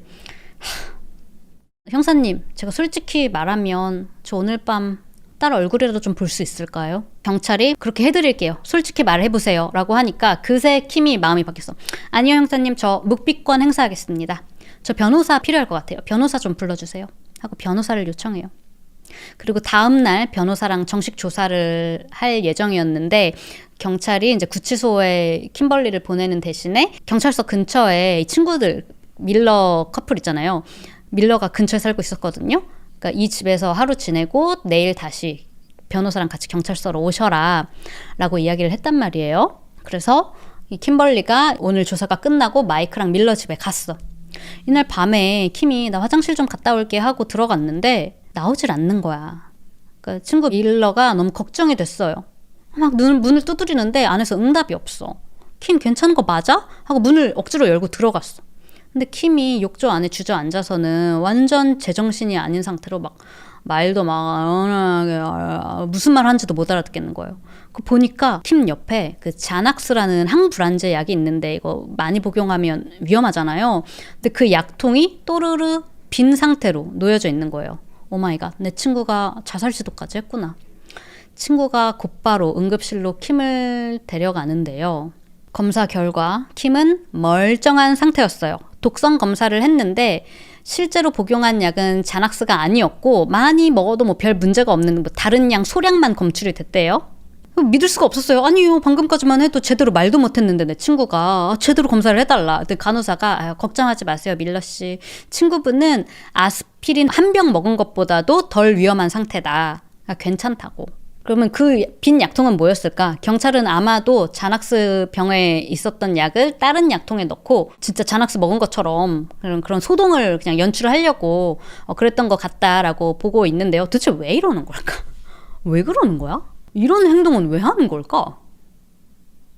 형사님, 제가 솔직히 말하면 저 오늘 밤 딸 얼굴이라도 좀 볼 수 있을까요? 경찰이 그렇게 해드릴게요. 솔직히 말해보세요. 라고 하니까 그새 킴이 마음이 바뀌었어. 아니요 형사님, 저 묵비권 행사하겠습니다. 저 변호사 필요할 것 같아요. 변호사 좀 불러주세요. 하고 변호사를 요청해요. 그리고 다음날 변호사랑 정식 조사를 할 예정이었는데 경찰이 이제 구치소에 킴벌리를 보내는 대신에 경찰서 근처에 친구들 밀러 커플 있잖아요. 밀러가 근처에 살고 있었거든요. 그러니까 이 집에서 하루 지내고 내일 다시 변호사랑 같이 경찰서로 오셔라 라고 이야기를 했단 말이에요. 그래서 이 킴벌리가 오늘 조사가 끝나고 마이크랑 밀러 집에 갔어. 이날 밤에 킴이 나 화장실 좀 갔다 올게 하고 들어갔는데 나오질 않는 거야. 그러니까 친구 밀러가 너무 걱정이 됐어요. 막 문을 두드리는데 안에서 응답이 없어. 킴 괜찮은 거 맞아? 하고 문을 억지로 열고 들어갔어. 근데 킴이 욕조 안에 주저앉아서는 완전 제정신이 아닌 상태로 막 말도 막 무슨 말 하는지도 못 알아듣겠는 거예요. 그 보니까 킴 옆에 그 자낙스라는 항불안제 약이 있는데 이거 많이 복용하면 위험하잖아요. 근데 그 약통이 또르르 빈 상태로 놓여져 있는 거예요. 오마이갓, 내 친구가 자살 시도까지 했구나. 친구가 곧바로 응급실로 킴을 데려가는데요. 검사 결과 킴은 멀쩡한 상태였어요. 독성 검사를 했는데 실제로 복용한 약은 자낙스가 아니었고 많이 먹어도 별 문제가 없는 다른 양 소량만 검출이 됐대요. 믿을 수가 없었어요. 아니요, 방금까지만 해도 제대로 말도 못했는데 내 친구가 제대로 검사를 해달라. 근데 간호사가 걱정하지 마세요 밀러씨, 친구분은 아스피린 한 병 먹은 것보다도 덜 위험한 상태다. 괜찮다고. 그러면 그 빈 약통은 뭐였을까? 경찰은 아마도 자낙스 병에 있었던 약을 다른 약통에 넣고 진짜 자낙스 먹은 것처럼 그런 소동을 그냥 연출을 하려고 그랬던 것 같다라고 보고 있는데요. 도대체 왜 이러는 걸까? 왜 그러는 거야? 이런 행동은 왜 하는 걸까?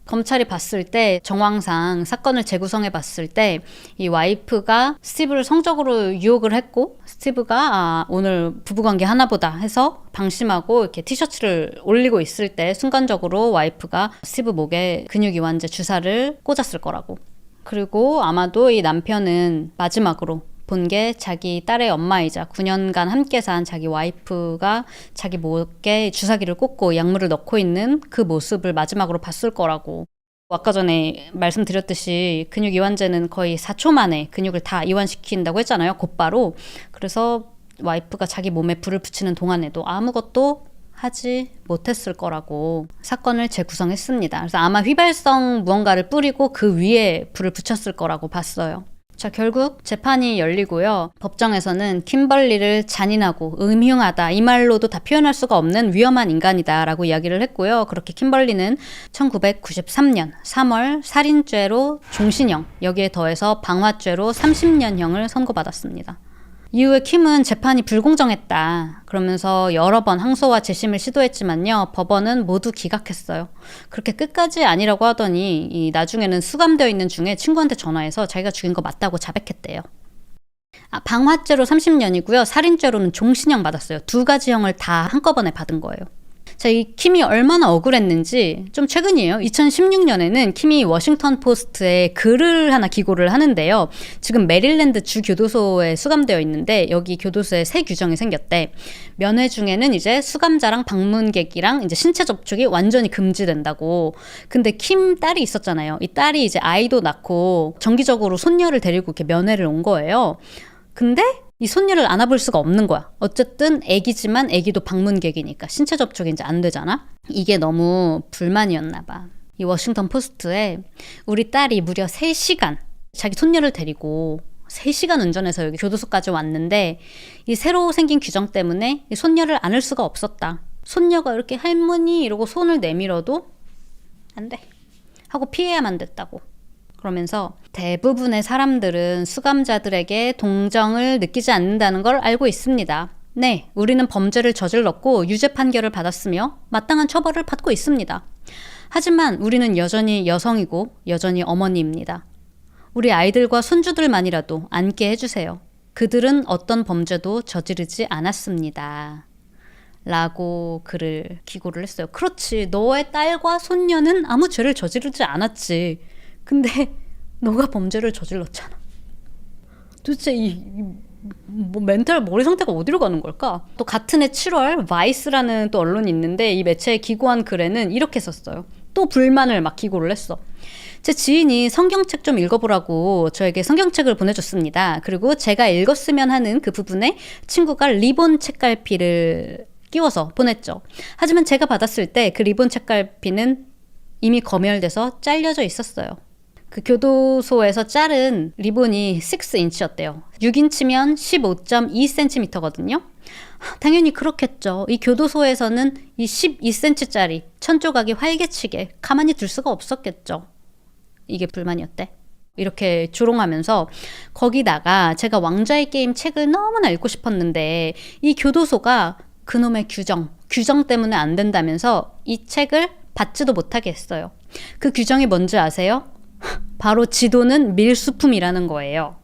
검찰이 봤을 때 정황상 사건을 재구성해 봤을 때 이 와이프가 스티브를 성적으로 유혹을 했고 스티브가 오늘 부부관계 하나보다 해서 방심하고 이렇게 티셔츠를 올리고 있을 때 순간적으로 와이프가 스티브 목에 근육이완제 주사를 꽂았을 거라고. 그리고 아마도 이 남편은 마지막으로 본 게 자기 딸의 엄마이자 9년간 함께 산 자기 와이프가 자기 목에 주사기를 꽂고 약물을 넣고 있는 그 모습을 마지막으로 봤을 거라고. 아까 전에 말씀드렸듯이 근육 이완제는 거의 4초 만에 근육을 다 이완시킨다고 했잖아요. 곧바로. 그래서 와이프가 자기 몸에 불을 붙이는 동안에도 아무것도 하지 못했을 거라고 사건을 재구성했습니다. 그래서 아마 휘발성 무언가를 뿌리고 그 위에 불을 붙였을 거라고 봤어요. 자, 결국 재판이 열리고요. 법정에서는 킴벌리를 잔인하고 음흉하다, 이 말로도 다 표현할 수가 없는 위험한 인간이다 라고 이야기를 했고요. 그렇게 킴벌리는 1993년 3월 살인죄로 종신형, 여기에 더해서 방화죄로 30년형을 선고받았습니다. 이후에 킴은 재판이 불공정했다 그러면서 여러 번 항소와 재심을 시도했지만요. 법원은 모두 기각했어요. 그렇게 끝까지 아니라고 하더니 나중에는 수감되어 있는 중에 친구한테 전화해서 자기가 죽인 거 맞다고 자백했대요. 방화죄로 30년이고요. 살인죄로는 종신형 받았어요. 두 가지 형을 다 한꺼번에 받은 거예요. 자, 이 킴이 얼마나 억울했는지 좀 최근이에요. 2016년에는 킴이 워싱턴 포스트에 글을 하나 기고를 하는데요. 지금 메릴랜드 주 교도소에 수감되어 있는데 여기 교도소에 새 규정이 생겼대. 면회 중에는 이제 수감자랑 방문객이랑 이제 신체 접촉이 완전히 금지된다고. 근데 킴 딸이 있었잖아요. 이 딸이 이제 아이도 낳고 정기적으로 손녀를 데리고 이렇게 면회를 온 거예요. 근데 이 손녀를 안아볼 수가 없는 거야. 어쨌든 애기지만 애기도 방문객이니까 신체 접촉이 이제 안 되잖아. 이게 너무 불만이었나 봐. 이 워싱턴 포스트에 우리 딸이 무려 3시간 자기 손녀를 데리고 3시간 운전해서 여기 교도소까지 왔는데 이 새로 생긴 규정 때문에 이 손녀를 안을 수가 없었다. 손녀가 이렇게 할머니 이러고 손을 내밀어도 안 돼 하고 피해야만 됐다고. 그러면서 대부분의 사람들은 수감자들에게 동정을 느끼지 않는다는 걸 알고 있습니다. 네, 우리는 범죄를 저질렀고 유죄 판결을 받았으며 마땅한 처벌을 받고 있습니다. 하지만 우리는 여전히 여성이고 여전히 어머니입니다. 우리 아이들과 손주들만이라도 안게 해주세요. 그들은 어떤 범죄도 저지르지 않았습니다. 라고 글을 기고를 했어요. 그렇지, 너의 딸과 손녀는 아무 죄를 저지르지 않았지. 근데 너가 범죄를 저질렀잖아. 도대체 뭐 멘탈 머리 상태가 어디로 가는 걸까? 또 같은 해 7월 바이스라는 또 언론이 있는데 이 매체에 기고한 글에는 이렇게 썼어요. 또 불만을 막 기고를 했어. 제 지인이 성경책 좀 읽어보라고 저에게 성경책을 보내줬습니다. 그리고 제가 읽었으면 하는 그 부분에 친구가 리본 책갈피를 끼워서 보냈죠. 하지만 제가 받았을 때 그 리본 책갈피는 이미 검열돼서 잘려져 있었어요. 그 교도소에서 자른 리본이 6인치였대요. 6인치면 15.2cm거든요. 당연히 그렇겠죠. 이 교도소에서는 이 12cm짜리 천조각이 활개치게 가만히 둘 수가 없었겠죠. 이게 불만이었대. 이렇게 조롱하면서 거기다가 제가 왕좌의 게임 책을 너무나 읽고 싶었는데 이 교도소가 그놈의 규정 때문에 안 된다면서 이 책을 받지도 못하게 했어요. 그 규정이 뭔지 아세요? 바로 지도는 밀수품이라는 거예요.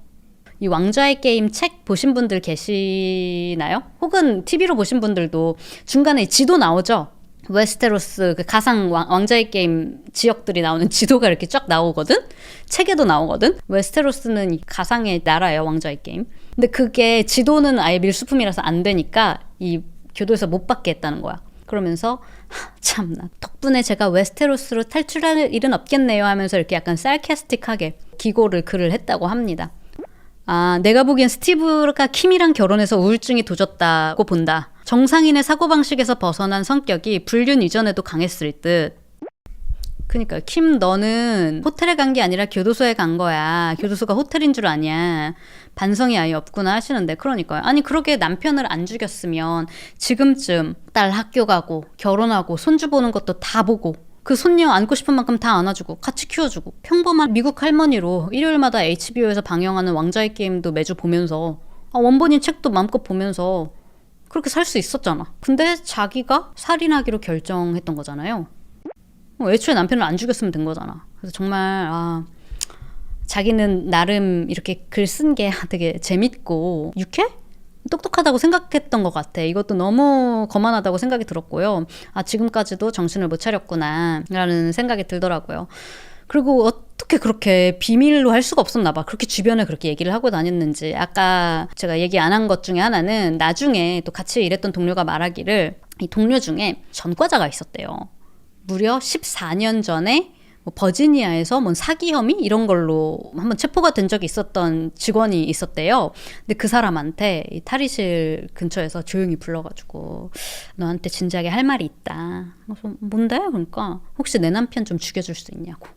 이 왕좌의 게임 책 보신 분들 계시나요? 혹은 TV로 보신 분들도 중간에 지도 나오죠? 웨스테로스 그 가상 왕좌의 게임 지역들이 나오는 지도가 이렇게 쫙 나오거든? 책에도 나오거든? 웨스테로스는 가상의 나라예요, 왕좌의 게임. 근데 그게 지도는 아예 밀수품이라서 안 되니까 이 교도에서 못 받게 했다는 거야. 그러면서 참나 덕분에 제가 웨스테로스로 탈출할 일은 없겠네요 하면서 이렇게 약간 sarcastic하게 글을 했다고 합니다. 내가 보기엔 스티브가 킴이랑 결혼해서 우울증이 도졌다고 본다. 정상인의 사고방식에서 벗어난 성격이 불륜 이전에도 강했을 듯. 그니까 킴 너는 호텔에 간 게 아니라 교도소에 간 거야. 교도소가 호텔인 줄 아냐. 반성이 아예 없구나 하시는데 그러니까요. 아니 그러게 남편을 안 죽였으면 지금쯤 딸 학교 가고 결혼하고 손주 보는 것도 다 보고 그 손녀 안고 싶은 만큼 다 안아주고 같이 키워주고 평범한 미국 할머니로 일요일마다 HBO에서 방영하는 왕좌의 게임도 매주 보면서 원본인 책도 마음껏 보면서 그렇게 살 수 있었잖아. 근데 자기가 살인하기로 결정했던 거잖아요. 애초에 남편을 안 죽였으면 된 거잖아. 그래서 정말 자기는 나름 이렇게 글 쓴 게 되게 재밌고 유쾌? 똑똑하다고 생각했던 것 같아. 이것도 너무 거만하다고 생각이 들었고요. 지금까지도 정신을 못 차렸구나 라는 생각이 들더라고요. 그리고 어떻게 그렇게 비밀로 할 수가 없었나 봐. 그렇게 주변에 그렇게 얘기를 하고 다녔는지. 아까 제가 얘기 안 한 것 중에 하나는 나중에 또 같이 일했던 동료가 말하기를 이 동료 중에 전과자가 있었대요. 무려 14년 전에 버지니아에서 사기 혐의 이런 걸로 한번 체포가 된 적이 있었던 직원이 있었대요. 근데 그 사람한테 이 탈의실 근처에서 조용히 불러가지고 너한테 진지하게 할 말이 있다. 그래서 뭔데? 그러니까 혹시 내 남편 좀 죽여줄 수 있냐고.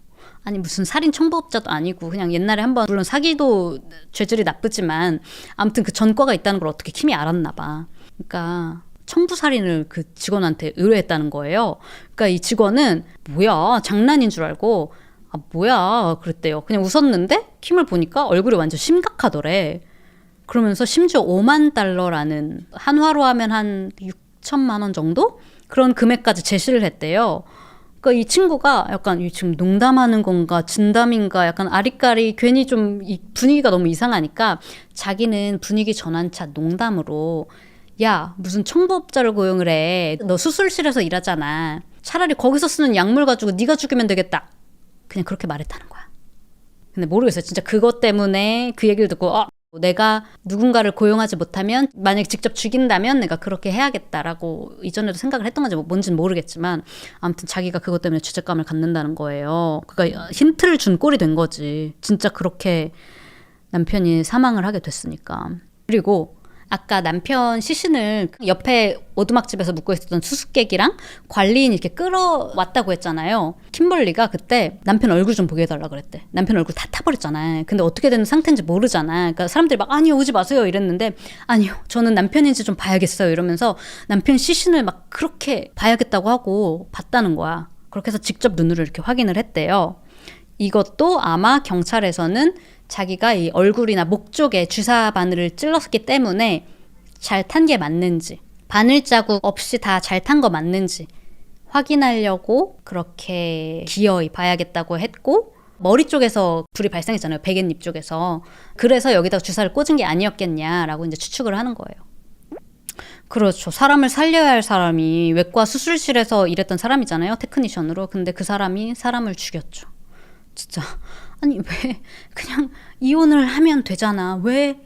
아니 무슨 살인 청부업자도 아니고 그냥 옛날에 한번 물론 사기도 죄질이 나쁘지만 아무튼 그 전과가 있다는 걸 어떻게 킴이 알았나 봐. 그러니까 청부살인을 그 직원한테 의뢰했다는 거예요. 그러니까 이 직원은 뭐야 장난인 줄 알고 뭐야 그랬대요. 그냥 웃었는데 킴을 보니까 얼굴이 완전 심각하더래. 그러면서 심지어 5만 달러라는 한화로 하면 한 6천만 원 정도? 그런 금액까지 제시를 했대요. 그러니까 이 친구가 약간 지금 농담하는 건가 진담인가 약간 아리까리 괜히 좀 이 분위기가 너무 이상하니까 자기는 분위기 전환차 농담으로 야 무슨 청부업자를 고용을 해. 너 수술실에서 일하잖아. 차라리 거기서 쓰는 약물 가지고 네가 죽이면 되겠다. 그냥 그렇게 말했다는 거야. 근데 모르겠어요. 진짜 그것 때문에 그 얘기를 듣고 내가 누군가를 고용하지 못하면 만약에 직접 죽인다면 내가 그렇게 해야겠다라고 이전에도 생각을 했던 건지 뭔지는 모르겠지만 아무튼 자기가 그것 때문에 죄책감을 갖는다는 거예요. 그러니까 힌트를 준 꼴이 된 거지. 진짜 그렇게 남편이 사망을 하게 됐으니까. 그리고 아까 남편 시신을 옆에 오두막집에서 묵고 있었던 수수께끼랑 관리인이 이렇게 끌어왔다고 했잖아요. 킴벌리가 그때 남편 얼굴 좀 보게 해달라 그랬대. 남편 얼굴 다 타버렸잖아. 근데 어떻게 된 상태인지 모르잖아. 그러니까 사람들이 막 아니요 오지 마세요 이랬는데 아니요 저는 남편인지 좀 봐야겠어요 이러면서 남편 시신을 막 그렇게 봐야겠다고 하고 봤다는 거야. 그렇게 해서 직접 눈으로 이렇게 확인을 했대요. 이것도 아마 경찰에서는 자기가 이 얼굴이나 목 쪽에 주사 바늘을 찔렀기 때문에 잘 탄 게 맞는지 바늘 자국 없이 다 잘 탄 거 맞는지 확인하려고 그렇게 기어이 봐야겠다고 했고 머리 쪽에서 불이 발생했잖아요. 베갯잎 쪽에서. 그래서 여기다가 주사를 꽂은 게 아니었겠냐라고 이제 추측을 하는 거예요. 그렇죠. 사람을 살려야 할 사람이 외과 수술실에서 일했던 사람이잖아요. 테크니션으로. 근데 그 사람이 사람을 죽였죠. 진짜 아니 왜 그냥 이혼을 하면 되잖아. 왜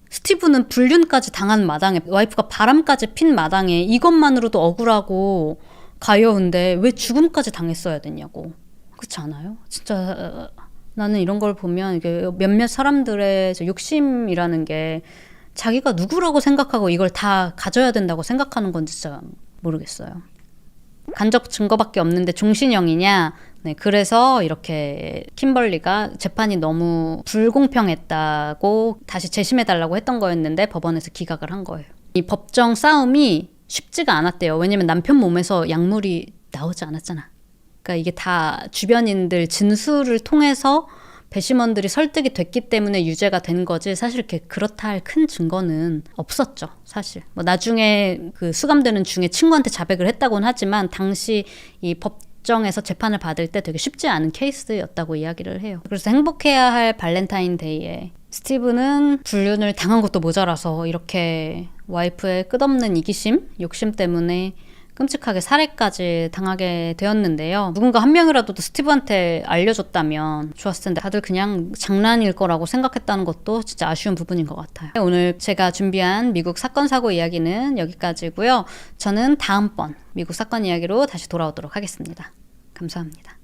스티브는 불륜까지 당한 마당에 와이프가 바람까지 핀 마당에 이것만으로도 억울하고 가여운데 왜 죽음까지 당했어야 됐냐고. 그렇지 않아요? 진짜 나는 이런 걸 보면 이게 몇몇 사람들의 욕심이라는 게 자기가 누구라고 생각하고 이걸 다 가져야 된다고 생각하는 건 진짜 모르겠어요. 간접 증거밖에 없는데 종신형이냐? 네, 그래서 이렇게 킴벌리가 재판이 너무 불공평했다고 다시 재심해달라고 했던 거였는데 법원에서 기각을 한 거예요. 이 법정 싸움이 쉽지가 않았대요. 왜냐면 남편 몸에서 약물이 나오지 않았잖아. 그러니까 이게 다 주변인들 진술을 통해서 배심원들이 설득이 됐기 때문에 유죄가 된 거지 사실 이렇게 그렇다 할 큰 증거는 없었죠. 사실 나중에 그 수감되는 중에 친구한테 자백을 했다고는 하지만 당시 이 법정에서 재판을 받을 때 되게 쉽지 않은 케이스였다고 이야기를 해요. 그래서 행복해야 할 발렌타인데이에 스티브는 불륜을 당한 것도 모자라서 이렇게 와이프의 끝없는 이기심, 욕심 때문에 끔찍하게 살해까지 당하게 되었는데요. 누군가 한 명이라도 스티브한테 알려줬다면 좋았을 텐데 다들 그냥 장난일 거라고 생각했다는 것도 진짜 아쉬운 부분인 것 같아요. 오늘 제가 준비한 미국 사건 사고 이야기는 여기까지고요. 저는 다음번 미국 사건 이야기로 다시 돌아오도록 하겠습니다. 감사합니다.